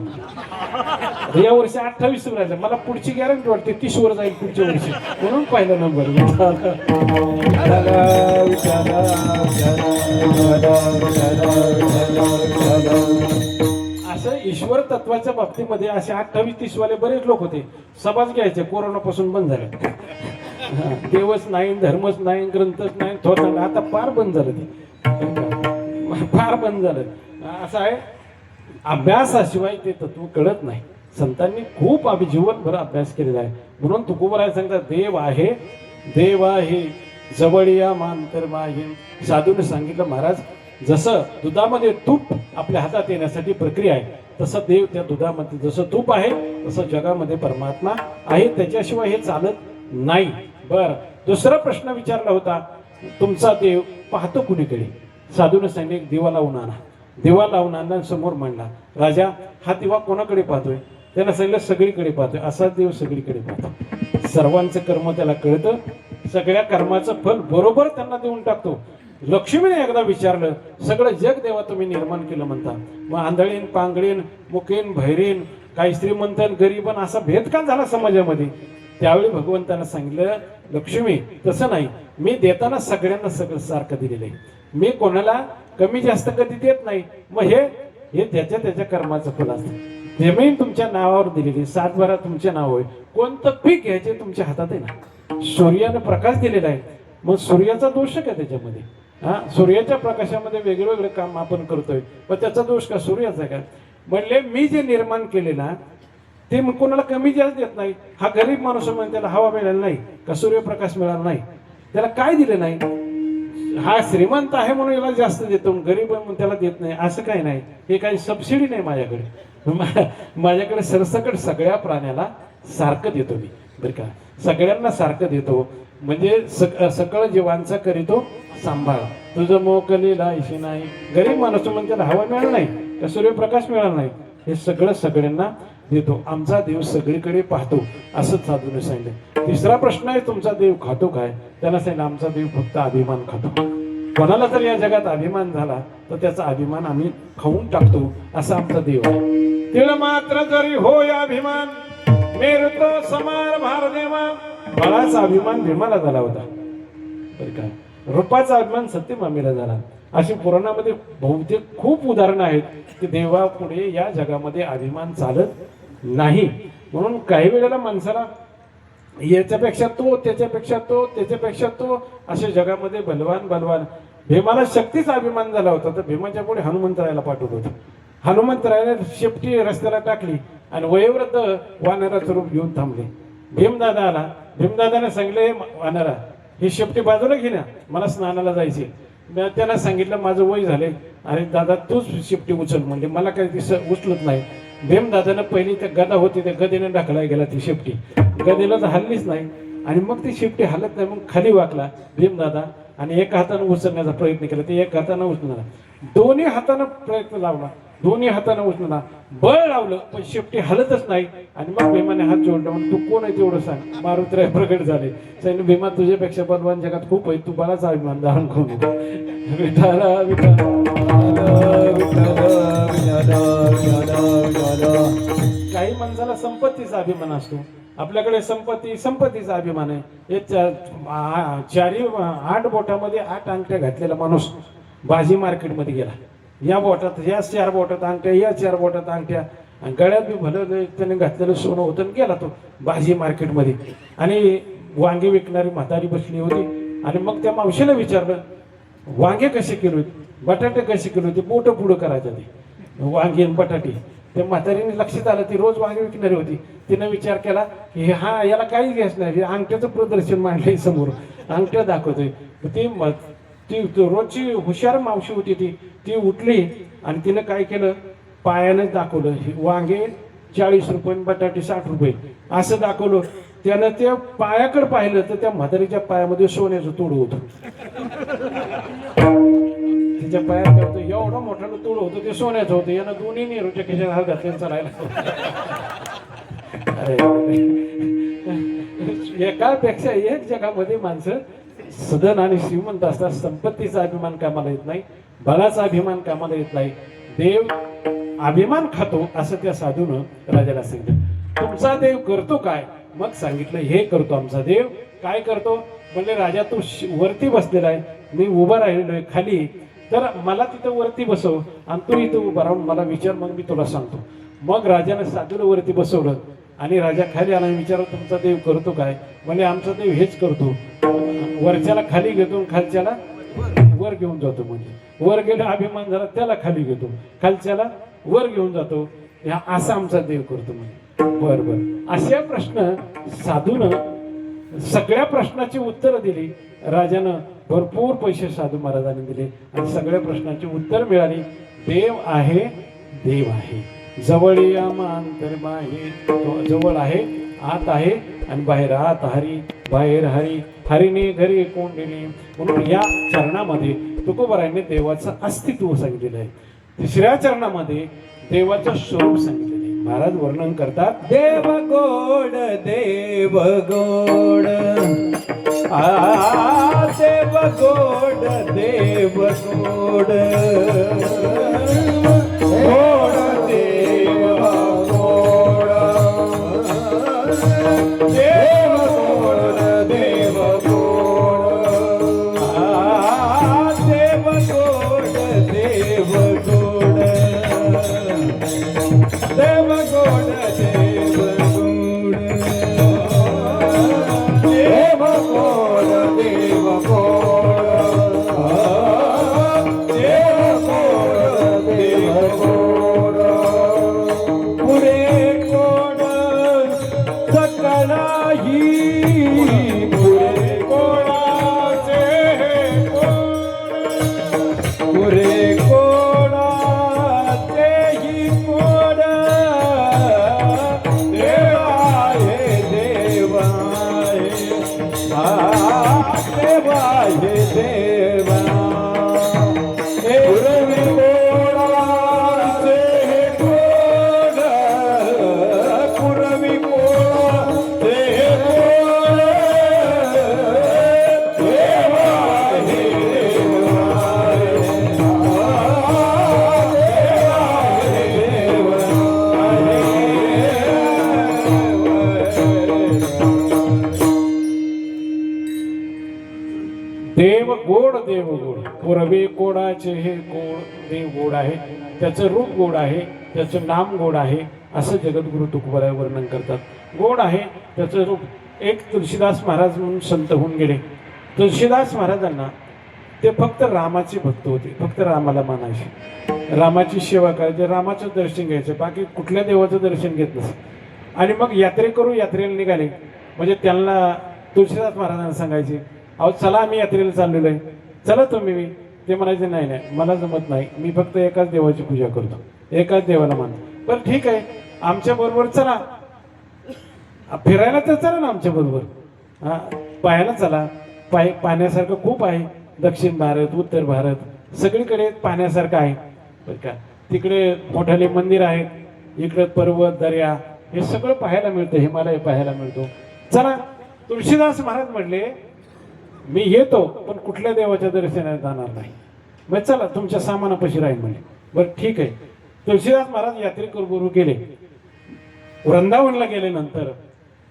या वर्षी 28 राहिलं. मला पुढची गॅरंटी वाटते 30 वर जाईल पुढच्या वर्षी, म्हणून पहिला नंबर. असं ईश्वर तत्वाच्या बाबतीमध्ये असे 28-30 वाले बरेच लोक होते. सभाच घ्यायचे, कोरोनापासून बंद झाले. देवच नाही, धर्मच नाही, ग्रंथच नाही, थोडं आता फार बंद झालं. ते फार बंद झालं. असं आहे, अभ्यासाशिवाय ते तत्व कळत नाही. संतांनी खूप जीवनभर अभ्यास केलेला आहे. म्हणून तुकोबराय सांगतात, देव आहे जवळिया मांतरमाही. साधूने सांगितलं, महाराज जसं दुधामध्ये तूप आपल्या हातात येण्यासाठी प्रक्रिया आहे, तसं देव त्या दुधामध्ये जसं तूप आहे तसं जगामध्ये परमात्मा आहे. त्याच्याशिवाय हे चालत नाही. बर, दुसरा प्रश्न विचारला होता, तुमचा देव पाहतो कुणीकडे? साधूने सांगितले, एक दिवा लावून आणा. दिवा लावून आणला, समोर मांडला. राजा, हा दिवा कोणाकडे पाहतोय? त्याला सांगितलं, सगळीकडे पाहतोय. असा देव सगळीकडे पाहतो. सर्वांचं कर्म त्याला कळतं, सगळ्या कर्माचं फल बरोबर त्यांना देऊन टाकतो. लक्ष्मीने एकदा विचारलं, सगळं जग देवा तुम्ही निर्माण केलं म्हणता, मग आंधळीन पांगळीन मुकेन भैरीन काही श्रीमंतन गरीबन असा भेद का झाला समाजामध्ये? त्यावेळी भगवंतानं सांगितलं, लक्ष्मी तसं नाही, मी देताना सगळ्यांना सगळं सारखं दिलेलं आहे. मी कोणाला कमी जास्त कधी देत नाही. मग हे त्याच्या त्याच्या कर्माचं फल असतं. जमीन तुमच्या नावावर दिलेली, 7 बारा तुमच्या नाव आहे. कोणतं पीक घ्यायचे तुमच्या हातात आहे ना. सूर्यानं प्रकाश दिलेला आहे, मग सूर्याचा दोष का त्याच्यामध्ये? हा, सूर्याच्या प्रकाशामध्ये वेगवेगळे काम आपण करतोय, पण त्याचा दोष का सूर्याचा का? म्हणले मी जे निर्माण केले ना ते मग कोणाला कमी जास्त देत नाही. हा गरीब माणूस म्हणजे त्याला हवा मिळाला नाही का, सूर्यप्रकाश मिळाला नाही, त्याला काय दिलं नाही. हा श्रीमंत आहे म्हणून याला जास्त देतो, गरीब म्हणून त्याला देत नाही, असं काही नाही. हे काही सबसिडी नाही माझ्याकडे. माझ्याकडे सरसकट सगळ्या प्राण्याला सारखं देतो मी, बरं का, सगळ्यांना सारखं देतो. म्हणजे सकळ जीवांचा करीतो सांभाळ. तुझं मोकलीला ऐशी नाही. गरीब माणूस म्हणजे त्याला हवा मिळाला नाही का, सूर्यप्रकाश मिळाला नाही, हे सगळं सगळ्यांना देतो. आमचा देव सगळीकडे पाहतो, असं साधूने सांगितलं. तिसरा प्रश्न आहे, तुमचा देव खातो काय? त्याला सांगितलं, आमचा देव फक्त अभिमान खातो. कोणाला जर या जगात अभिमान झाला तर त्याचा अभिमान आम्ही खाऊन टाकतो, असा आमचा देव आहे. तिळ मात्र जरी होय अभिमान, मेरुतो समार भारदेवा. बळाचा अभिमान भीमाला झाला होता, बरं का, रूपाचा अभिमान सत्यभामेला झाला. अशी पुराणामध्ये बहुतेक खूप उदाहरणं आहेत की देवापुढे या जगामध्ये अभिमान चालत नाही. म्हणून काही वेळेला माणसाला याच्यापेक्षा तो, त्याच्यापेक्षा तो, त्याच्यापेक्षा तो, अशा जगामध्ये बलवान. भीमाला शक्तीचा अभिमान झाला होता, तर भीमाच्या पुढे हनुमंतरायाला पाठवलं होतं. हनुमंतरायाने शेपटी रस्त्याला टाकली आणि वयोवृद्ध वानराचं रूप घेऊन थांबले. भीमदादा आला. भीमदादाने सांगितले, वानरा ही शेपटी बाजूला घे ना, मला स्नानाला जायचे. त्याला सांगितलं, माझं वय झाले. अरे दादा तूच शेपटी उचल म्हणजे, मला काही ती उचलत नाही. भीमदादानं पहिली त्या गदा होती, त्या गदेने ढकलाय गेला ती शेपटी. गदेला तर हल्लीच नाही आणि मग ती शेपटी हलत नाही. मग खाली वाकला भीमदादा आणि एका हातानं उचलण्याचा प्रयत्न केला. ते एक हातानं उचलला, दोन्ही हातानं प्रयत्न लावला, दोन्ही हातानं उचलला, बळ लावलं, पण शेपटी हलतच नाही. आणि मग भीमाने हात जोडला, म्हणून तू कोण आहे तेवढं सांग. मारुतीराय प्रगट झाले. सांगितलं, भीमा तुझ्यापेक्षा बलवान जगात खूप आहे, तू बलाचा अभिमान धारण करू नको. विठाला काही माणसाला संपत्तीचा अभिमान असतो. आपल्याकडे संपत्तीचा अभिमान आहे. हे 8 बोटामध्ये 8 अंगठ्या घातलेला माणूस भाजी मार्केटमध्ये गेला. या बोटात, या 4 बोटात अंगठ्या, या 4 बोटात अंगठ्या, आणि गळ्यात बी भलं त्याने घातलेलं सोनं होतं. गेला तो भाजी मार्केटमध्ये आणि वांगे विकणारी म्हातारी बसली होती. आणि मग त्या मावशीला विचारलं, वांगे कसे किलो आहेत, बटाटे कसे किलो आहेत? बोट पुढं करायचं ते वांगे आणि बटाटे. त्या म्हातारीने लक्षात आलं, ती रोज वांगे विकणारी होती. तिनं विचार केला की हा याला काहीच घ्यायचं नाही, अंगठ्याचं प्रदर्शन मांडलंय समोर, अंगठ्या दाखवतोय. ती रोजची हुशार मावशी होती, ती उठली आणि तिनं काय केलं, पायानं दाखवलं, वांगे 40 रुपये, बटाटे 60 रुपये असं दाखवलं. त्यानं त्या पायाकडे पाहिलं तर त्या म्हातारीच्या पायामध्ये सोन्याचं तोड होतं. तिच्या पायात काय होतं, एवढं मोठं तोड होतं, ते सोन्याचं होतं. यानं दोन्ही नेहरूच्या खिशात हात घातले चालायला. अरे एकापेक्षा एक जगामध्ये माणसं सदन आणि श्रीमंत असतात. संपत्तीचा अभिमान कामाला येत नाही, बलाचा अभिमान कामाला येत नाही. देव अभिमान खातो, असं त्या साधूनं राजाला सांगितलं. तुमचा देव करतो काय? मग सांगितलं, हे करतो आमचा देव. काय करतो म्हणजे, राजा तू वरती बसलेला आहे, मी उभा राहिलेलो आहे खाली, तर मला तिथं वरती बसव आणि तू इथं उभा राहून मला विचार, मग मी तुला सांगतो. मग राजाने साधूला वरती बसवलं आणि राजा खाली आला. विचारलं, तुमचा देव करतो काय? म्हणजे आमचा देव हेच करतो, वरच्याला खाली घेतो, खालच्याला वर घेऊन जातो. म्हणजे वर गेला अभिमान झाला त्याला खाली घेतो, खालच्याला वर घेऊन जातो. असा आमचा देव करतो. म्हणजे बरोबर अशा प्रश्न साधून सगळ्या प्रश्नाची उत्तरं दिली. राजानं भरपूर पैसे साधू महाराजांनी दिले आणि सगळ्या प्रश्नांची उत्तर मिळाली. देव आहे, देव आहे, जवळ या अंतर बाहे, तो जवळ आहे आत आहे आणि बाहेर आत हरी बाहेर हरी हरीने घरी कोंडिली. म्हणून या चरणामध्ये तुकोबारायांनी देवाचं अस्तित्व सांगितलेलं आहे. तिसऱ्या चरणामध्ये देवाचं स्वरूप सांगितलेलं आहे. महाराज वर्णन करतात, देव गोड देव गोड देव गोड देव गोड गोड देव गोड देव गोड देव गोड देव गोड देव गोड देव गोड देव गोड देव गोड देव गोड देव गोड पुरे गोड सकळाही पुरे गोडाचे गोड पुरे गोडाचेही गोड देवाये देवाये देवाये देवा पुरवी गोडाचे गोड पुरवी गोडाचे गोड देवाये देव गोड देव गोड. पुरवे गोडाचे हे गोड देव गोड आहे, त्याचं रूप गोड आहे, त्याचं नाम गोड आहे, असं जगद्गुरु तुकोबाराय वर्णन करतात. गोड आहे त्याचं रूप. एक तुलसीदास महाराज म्हणून संत होऊन गेले. तुलसीदास महाराजांना ते फक्त रामाचे भक्त होते, फक्त रामाला मानायचे, रामाची सेवा करायची, रामाचं दर्शन घ्यायचं, बाकी कुठल्या देवाचं दर्शन घेत नसे. आणि मग यात्रेकरू यात्रेला निघाले म्हणजे त्यांना तुलसीदास महाराजांना सांगायचे, अहो चला आम्ही यात्रेला चाललेलो आहे, चला तुम्ही. मी ते म्हणायचे नाही नाही मला जमत नाही, मी फक्त एकाच देवाची पूजा करतो, एकाच देवाला मानतो. बरं ठीक आहे, आमच्या बरोबर चला, फिरायला तर चला ना आमच्या बरोबर, हा पाहायला चला. पाहण्यासारखं खूप आहे, दक्षिण भारत उत्तर भारत सगळीकडे पाहण्यासारखं आहे बरं का. तिकडे मोठाले मंदिर आहेत, इकडे पर्वत दर्या हे सगळं पाहायला मिळतं, हिमालय पाहायला मिळतो, चला. तुळशीदास महाराज म्हणले मी येतो पण कुठल्या देवाच्या दर्शनाला जाणार नाही. मग चला तुमच्या सामानापाशी राहील म्हणले. बरं ठीक आहे. तुळशीदास महाराज यात्रेकरू बरोबर गेले. वृंदावनला गेल्यानंतर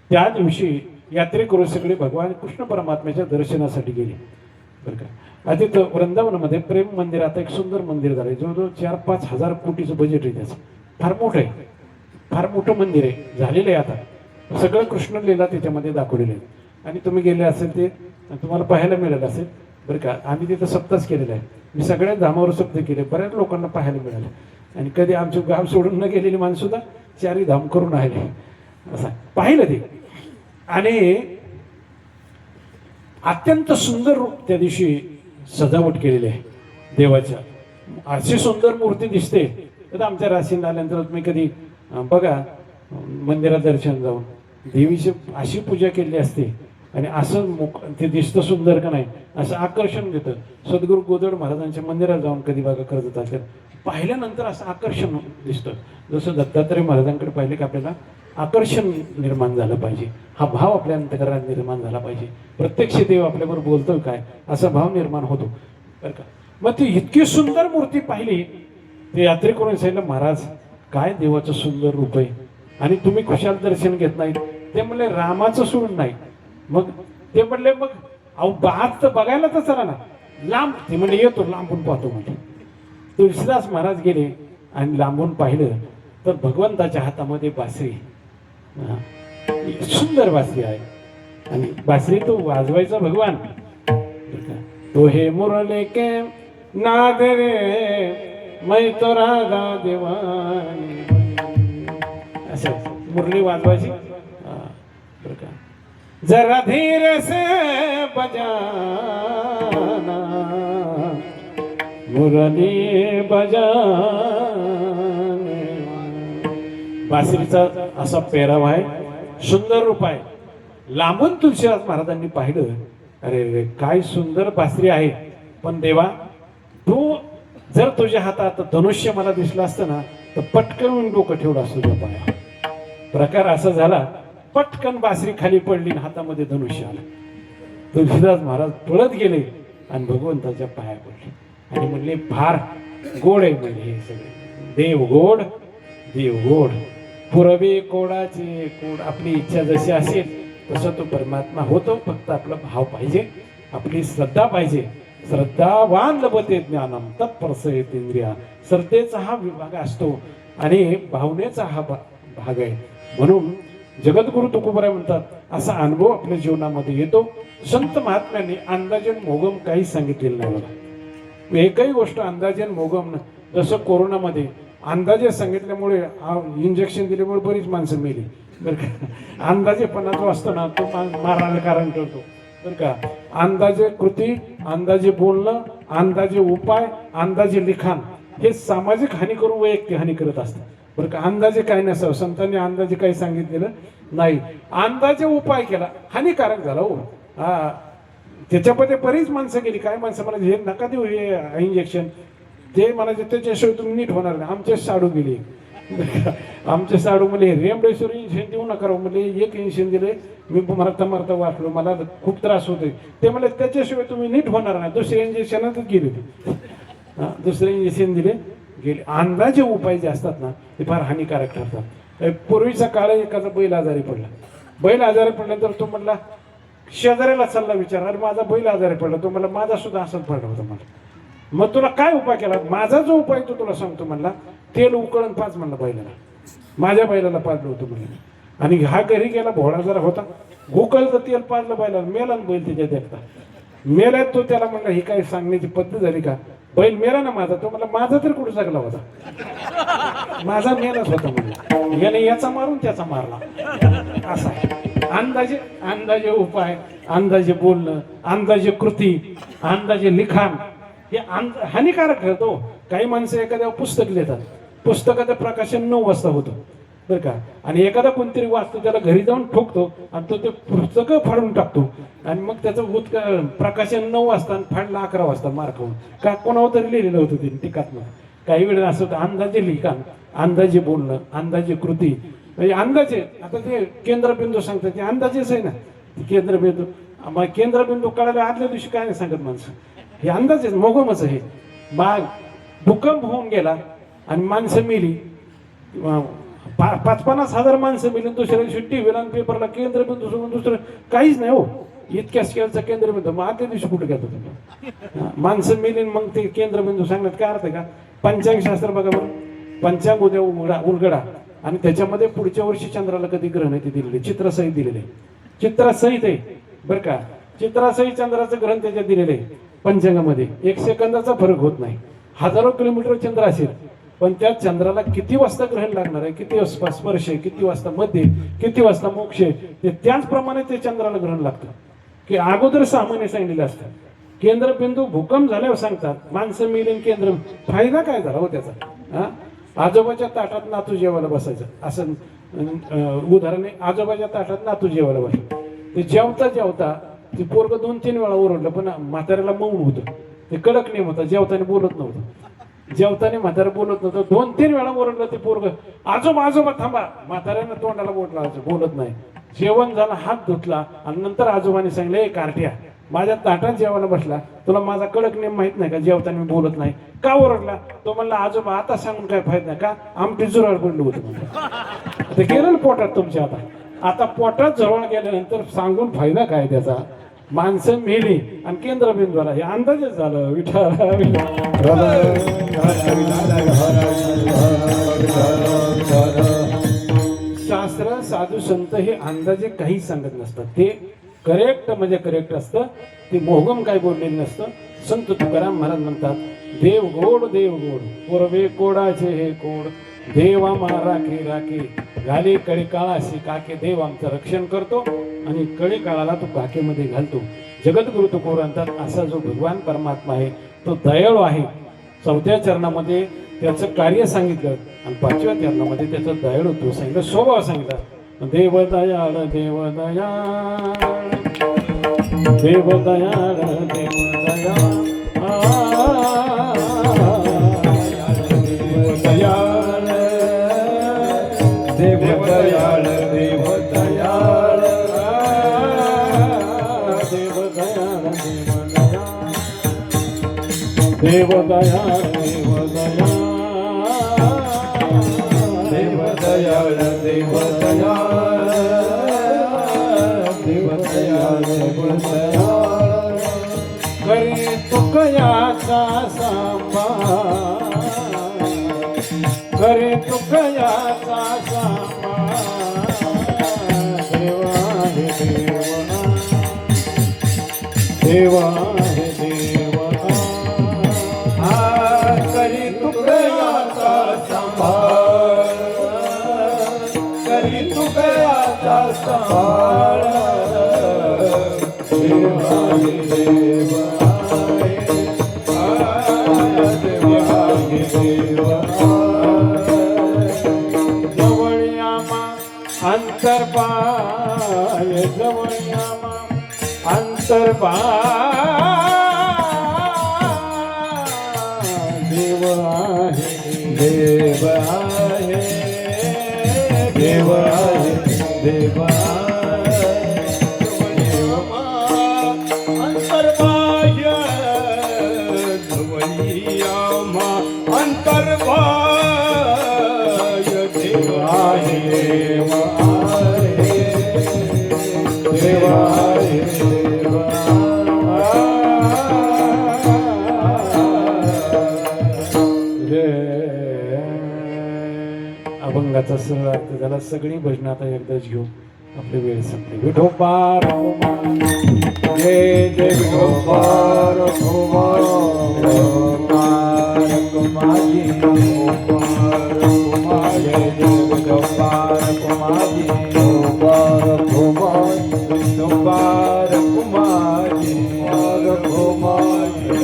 त्या दिवशी यात्रेकरू सगळे भगवान कृष्ण परमात्म्याच्या दर्शनासाठी गेले बरं का. आता तिथं वृंदावनामध्ये प्रेम मंदिर आता एक सुंदर मंदिर झालं, जवळजवळ 4-5 हजार कोटीचं बजेट आहे त्याचं, फार मोठं आहे, फार मोठं मंदिर आहे, झालेलं आहे. आता सगळं कृष्ण लीला त्याच्यामध्ये दाखवलेलं आहे आणि तुम्ही गेले असेल ते तुम्हाला पाहायला मिळालं असेल बरं का. आम्ही तिथं सप्तास केलेलं आहे, मी सगळ्या धामावर सप्त केले, बऱ्याच लोकांना पाहायला मिळालं. आणि कधी आमचं गाव सोडून न गेलेली माणसुद्धा 4 धाम करून आले, असं पाहिलं ते. आणि अत्यंत सुंदर रूप त्या दिवशी सजावट केलेली आहे देवाच्या. अशी सुंदर मूर्ती दिसते तर आमच्या राशीला आल्यानंतर तुम्ही कधी बघा मंदिरात दर्शन जाऊन देवीची अशी पूजा केली असते आणि असं ते दिसतं सुंदर का नाही, असं आकर्षण घेतं. सद्गुरू गोदड महाराजांच्या मंदिरात जाऊन कधी बघा करत होतात, पाहिल्यानंतर असं आकर्षण दिसतं. जसं दत्तात्रय महाराजांकडे पाहिले की आपल्याला आकर्षण निर्माण झालं पाहिजे, हा भाव आपल्या अंतःकरणात निर्माण झाला पाहिजे, प्रत्यक्ष देव आपल्याबरोबर बोलतोय काय असा भाव निर्माण होतो बरं का. मग ती इतकी सुंदर मूर्ती पाहिली ते यात्रेकरून सांगितलं, महाराज काय देवाचं सुंदर रूप आहे आणि तुम्ही खुशाल दर्शन घेत नाहीत. ते म्हणले रामाचं सोडून नाही. मग ते म्हणले मग अहो बात तर बघायला तर चला ना लांब. ते म्हणजे येतो लांबून पाहतो म्हणजे. तुळशीदास महाराज गेले आणि लांबून पाहिलं तर भगवंताच्या हातामध्ये बासरी, सुंदर बासरी आहे आणि बासरी तो वाजवायचा भगवान. तो हे मुरले के नाद रे मै तो राधा देवानी, असं मुरली वाजवायची बरं का. जरा धीरे से बजाना मुरली बजाने. बासरीचा असा पेहराव आहे, सुंदर रूप आहे. लांबून तुळशीदास महाराजांनी पाहिलं, अरे रे काय सुंदर बासरी आहे, पण देवा तू जर तुझ्या हातात धनुष्य मला दिसलं असतं ना तर पटकन डोकं ठेवलं असतं तुझ्या पाया. प्रकार असा झाला, पटकन बासरी खाली पडली आणि हातामध्ये धनुष्य आलं. तुळशीदास महाराज पळत गेले आणि भगवंताच्या पाया पडले आणि म्हणले फार गोड आहे म्हणजे हे सगळे. देव गोड, देव गोड, पुरवे कोडाचे कोड. आपली इच्छा जशी असेल तसं तो परमात्मा होतो, फक्त आपला भाव पाहिजे, आपली श्रद्धा पाहिजे. श्रद्धावान लभते ज्ञानम तत्प्रसयतेंद्रिया. श्रद्धेचा हा विभाग असतो आणि भावनेचा हा भाग आहे. म्हणून जगद्गुरु तुकोबराय म्हणतात, असा अनुभव आपल्या जीवनामध्ये येतो. संत महात्म्यांनी अंदाजन मोगम काही सांगितलेलं नाही बघा. एकही गोष्ट अंदाजन मोगम, जसं कोरोनामध्ये अंदाजे सांगितल्यामुळे इंजेक्शन दिल्यामुळे बरीच माणसं मेली बरं का. अंदाजेपणा जो असतो ना तो मारण्याचं कारण ठरतो बरं का. अंदाजे कृती, अंदाजे बोलणं, अंदाजे उपाय, अंदाजे लिखाण हे सामाजिक हानी करून वैयक्तिक हानी करत असतात बरं का. अंदाजे काही नसावं, संतांनी अंदाजे काही सांगितलेलं नाही. अंदाजे उपाय केला हानिकारक झाला हो. त्याच्यामध्ये बरीच माणसं गेली. काय माणसं म्हणायची हे नका देऊ हे इंजेक्शन, ते म्हणायचे त्याच्याशिवाय तुम्ही नीट होणार नाही. आमचे साडू गेले, आमचे साडू म्हणजे रेमडेसिवीर इंजेक्शन देऊ नका म्हणजे एक इंजेक्शन दिले, मी मरता मरता वाचलो, मला खूप त्रास होतोय. ते म्हणजे त्याच्याशिवाय तुम्ही नीट होणार नाही. दुसरे इंजेक्शनच गेले ते, दुसरे इंजेक्शन दिले गेले. अंदाजे उपाय जे असतात ना ते फार हानिकारक ठरतात. पूर्वीचा काळ एखादा बैल आजारी पडला, बैल आजारी पडल्यानंतर तो म्हणला शेजाऱ्याला चालला विचार, अरे माझा बैल आजारी पडला, तो म्हणला माझा सुद्धा असंच पडला होता मला. मग तुला काय उपाय केला? माझा जो उपाय तो तुला सांगतो म्हणला, तेल उकळून पाच म्हणला बैलाला, माझ्या बैलाला पाजलं होतं म्हणलं. आणि हा घरी गेला, भोळा जरा होता, उकळलं तेल पाजलं बैलाला, मेला ना बैल त्याच्यात एकटा मेला. तो त्याला म्हणला ही काय सांगण्याची पद्धत झाली का? बैल मेला ना माझा. तो म्हणला माझा तर कुठे जगला होता, माझा मेलाच होता म्हणला. याने याचा मारून त्याचा मारला. असा अंदाजे, अंदाजे उपाय, अंदाजे बोलणं, अंदाजे कृती, अंदाजे लिखाण हे हानिकारक ठरतो. काही माणसं एखाद्या पुस्तक लिहितात, पुस्तकाचं प्रकाशन 9 वाजता होतं बरं का, आणि एखादा कोणतरी वाचतो त्याला घरी जाऊन ठोकतो आणि तो ते पुस्तकं फाडून टाकतो आणि मग त्याचं प्रकाशन 9 वाजता आणि फाडला 11 वाजता मार्क होऊन. का कोणावर तरी लिहिलेलं होतं ते टीकात्मक. काही वेळेला असं होतं अंदाजे लिखाण, अंदाजे बोलणं, अंदाजे कृती, म्हणजे अंदाजे. आता ते केंद्रबिंदू सांगतात ते अंदाजेच आहे ना. केंद्रबिंदू, मग केंद्रबिंदू कळायला आदल्या दिवशी काय नाही सांगत माणसं, हे अंदाजेच मोगमच आहे. मग भूकंप होऊन गेला आणि माणसं मेली, 50-50 हजार माणसं मेली. दुसऱ्या दिवशी टीव्हीला आणि पेपरला केंद्रबिंदू सोडून दुसरं काहीच नाही हो. इतक्या स्केलचा केंद्रबिंदू. मग आदल्या दिवशी कुठे घेतो तुम्ही? माणसं मेली मग ते केंद्रबिंदू सांगण्यात काय अर्थ आहे का? पंचांग शास्त्र बघा बरं, पंचांग उद्या उलगडा आणि त्याच्यामध्ये पुढच्या वर्षी चंद्राला कधी ग्रहण आहे ते दिलेले, चित्रसहित दिलेले, चित्रसहित आहे बरं का. चित्रासहित चंद्राचं ग्रहण त्याच्यात दिलेलं आहे पंचांगामध्ये. 1 सेकंदाचा फरक होत नाही. हजारो किलोमीटर चंद्र असेल पण त्या चंद्राला किती वाजता ग्रहण लागणार आहे, किती वाजता स्पर्श आहे, किती वाजता मध्य, किती वाजता मोक्ष आहे, ते त्याचप्रमाणे ते चंद्राला ग्रहण लागतं की अगोदर सामान्य सांगितलेलं असतं. केंद्रबिंदू भूकंप झाल्यावर सांगतात, माणसं मेली केंद्र. फायदा काय झाला हो त्याचा? आजोबाच्या ताटात नातू जेवायला बसायचं असं उदाहरण आहे. आजोबाच्या ताटात नातू जेवायला बसायचं. ते जेवता जेवता ते पोरग 2-3 वेळा ओरडलं पण म्हाताऱ्याला मौन होतं. ते कडक नेम होता, जेवताना बोलत नव्हतं. जेवताना म्हातारा बोलत नव्हतं. 2-3 वेळा ओरडलं ते पोरग, आजोबा आजोबा थांबा. म्हाताऱ्यानं तोंडाला बोट लावायचं, बोलत नाही. जेवण झालं, हात धुतला आणि नंतर आजोबाने सांगितलं, ए कार्ट्या माझ्या ताटात जेवायला बसला, तुला माझा कडक नेम माहित नाही का, जेवताना मी बोलत नाही का? ओरडला. तो म्हणला आजोबा आता सांगून काय फायदा नाही का, आमटी जुराळ पडलं होतं. ते गेलं पोटात तुमच्या. आता पोटात जवळ गेल्यानंतर सांगून फायदा काय त्याचा? माणसं मेली आणि केंद्रबिंदूला हे अंदाजच झालं. शास्त्र साधू संत हे अंदाजे काही सांगत नसतात, ते करेक्ट म्हणजे करेक्ट असतं. ते मोहगम काय बोललेलं नसतं. संत तुकाराम महाराज म्हणतात, देव गोड देव गोड, पूर्वे कोडाचे हे कोड, देव आम्हा राखे राखे, घाले कळी काळाशी काके. देव आमचं रक्षण करतो आणि कळी काळाला तो काकेमध्ये घालतो. जगद्गुरु तुकोबारांतात असा जो भगवान परमात्मा आहे तो दयाळू आहे. 4थ्या चरणामध्ये त्याचं कार्य सांगितलं आणि 5व्या चरणामध्ये त्याचं दयाळुत्व सांगितलं, स्वभाव सांगितला. देव दयाळ देव दयाळ देव दयाळ देव दयाळ दयाळ देव दयाळ देव दयाळ देव दयाळ देव दयाळ देव दयाळ देव दयाळ देव दयाळ देव दयाळ देव दयाळ करी तुकयाचा सांभाळ करी तुकयाचा सांभाळ देवा हे देवा हे देवा करी तुकयाचा सांभाळ करी तुकयाचा सांभाळ देवा हे देवा देवा हे देवा जवळयामा अंतर्पाय जवळयामा अंतर्पाय देव आहे देव आहे देव आहे देव अंतर्बाह्य ध्रुवयामा अंतर्बाह्य देव आहे देव आहे देव अभंगाचा सरळ अर्थ झाला. सगळी भजन आता एकदाच घेऊ. आपली वेळ संपली. विठोबार जय जय गोपाल कुमार कुमारी गोपाल कुमार जय जय गोपाल कुमारी गोपाल कुमार गोपाल कुमारी गोपाल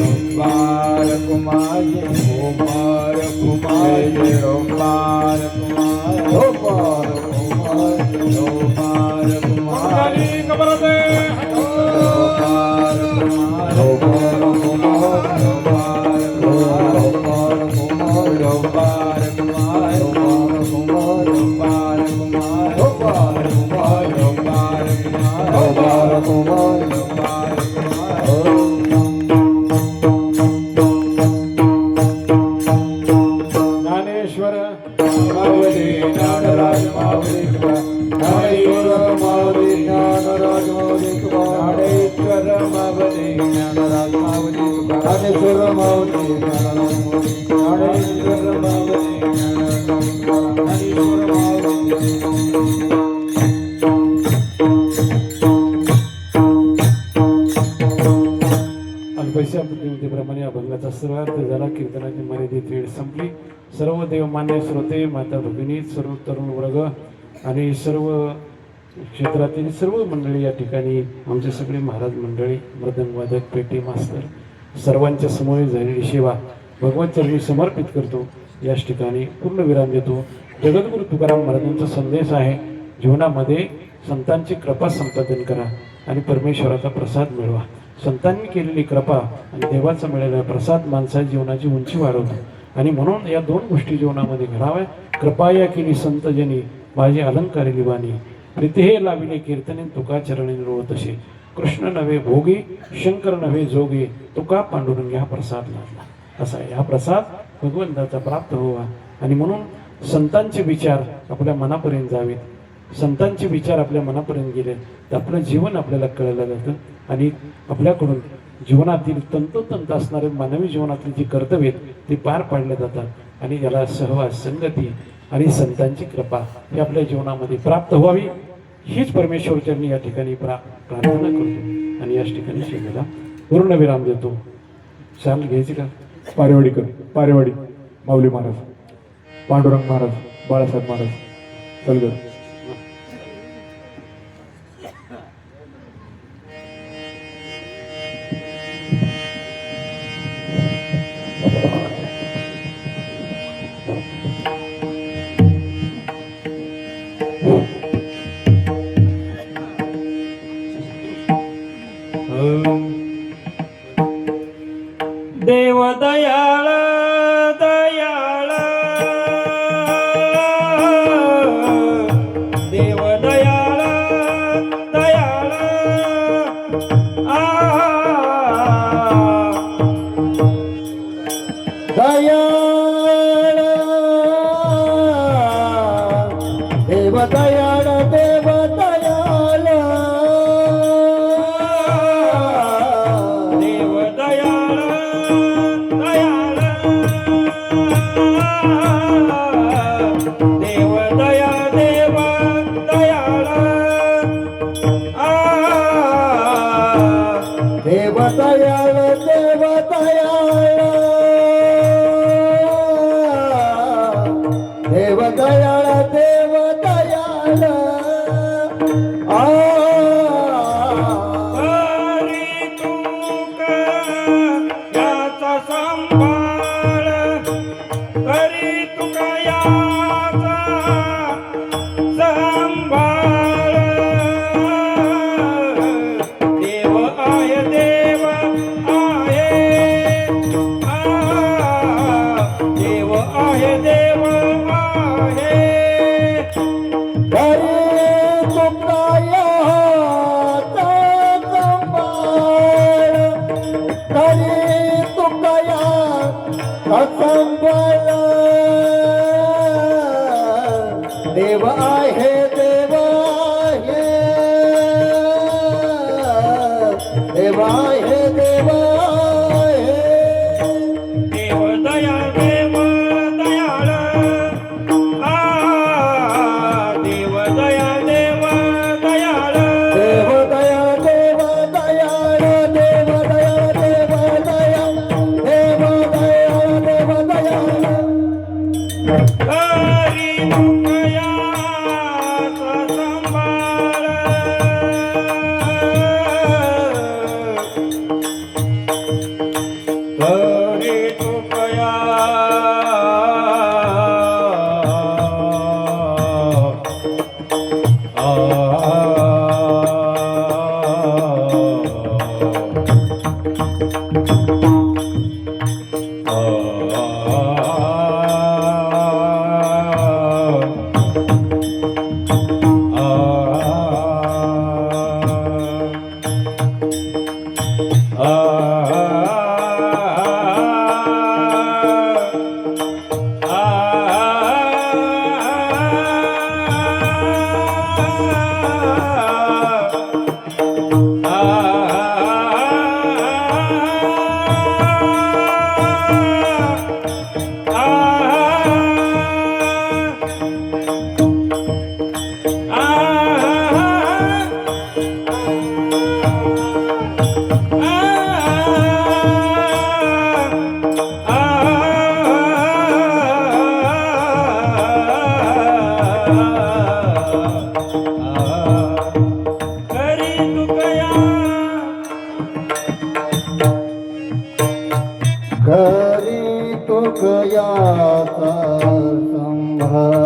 कुमार कुमारी गोपाल कुमार जय गोपाल कुमार गोपाल कुमार गोपाल कुमारी ज्ञानेश्वर मावली ज्ञानराज मावली ज्ञानेश्वर मावली ज्ञानराज मावली ज्ञानेश्वर मावली ज्ञानराज मावली ज्ञानेश्वर मावली ज्ञानराज मावली ज्ञानेश्वर मावली ज्ञानेश्वर अल्पशा पद्धतीप्रमाणे अभंगाचा सर्वार्थ झाला. कीर्तनाची मर्यादित वेळ संपली. सर्व देवमान्य श्रोते, माता भगिनी, सर्व तरुण वर्ग आणि सर्व क्षेत्रातील सर्व मंडळी या ठिकाणी आमचे सगळे महाराज मंडळी, मृदंगवादक, पेटी मास्तर सर्वांच्या समोर झालेली सेवा भगवत चरणी समर्पित करतो. याच ठिकाणी पूर्ण विराम देतो. जगद्गुरु तुकाराम महाराजांचा संदेश आहे, जीवनामध्ये संतांची कृपा संपादन करा आणि परमेश्वराचा प्रसाद मिळवा. संतांनी केलेली कृपा आणि देवाचा मिळालेला प्रसाद माणसाच्या जीवनाची उंची वाढवतो आणि म्हणून या दोन गोष्टी जीवनामध्ये घडाव्या. कृपाया केली संतजनी माझी अलंकारिली वाणी, प्रीती हे लाविले कीर्तने तुका चरणी तसे. कृष्ण नव्हे भोगी, शंकर नव्हे जोगी, तुका पांडुरंग हा प्रसाद लागला. असा हा प्रसाद भगवंताचा प्राप्त व्हावा आणि म्हणून संतांचे विचार आपल्या मनापर्यंत जावेत. संतांचे विचार आपल्या मनापर्यंत गेले तर आपलं जीवन आपल्याला कळलं जातं आणि आपल्याकडून जीवनातील तंतोतंत असणारे मानवी जीवनातील जी कर्तव्य आहेत ते पार पाडले जातात आणि याला सहवास, संगती आणि संतांची कृपा ही आपल्या जीवनामध्ये प्राप्त व्हावी हीच परमेश्वरचरणी या ठिकाणी प्रार्थना करतो आणि याच ठिकाणी शिवला पूर्ण विराम देतो. चाल घ्यायची का? पारेवाडीकर, पारेवाडी माऊली महाराज, पांडुरंग महाराज, बाळासाहेब महाराज, सलगर. देव दयाळ दयाळ देव दयाळ दयाळ आ दयाळ देव दयाळ देव दयाळ देव दयाळ दयाळ देव दया देव दयाळ आ देव दयाळ देव दयाळ देव दयाळ देव दयाळ आ हरी तुका याचा सांभाळ हरी तुका याचा सांभाळ देव आहे देव आहे देव आहे देव आहे घरी तुकायाचा संभाळ घरी तुकायाचा संभाळ देव आहे देव आहे देव आहे देव आहे देव दया देव दयाळ आ देव दया देव दयाळ देव दया देव दयाळ देव दया देव दया देव दया देव दयाळ हरी तुकयाचा सांभाळ हरी तुकया हरी तुकया घरी तुकयाचा संभाळ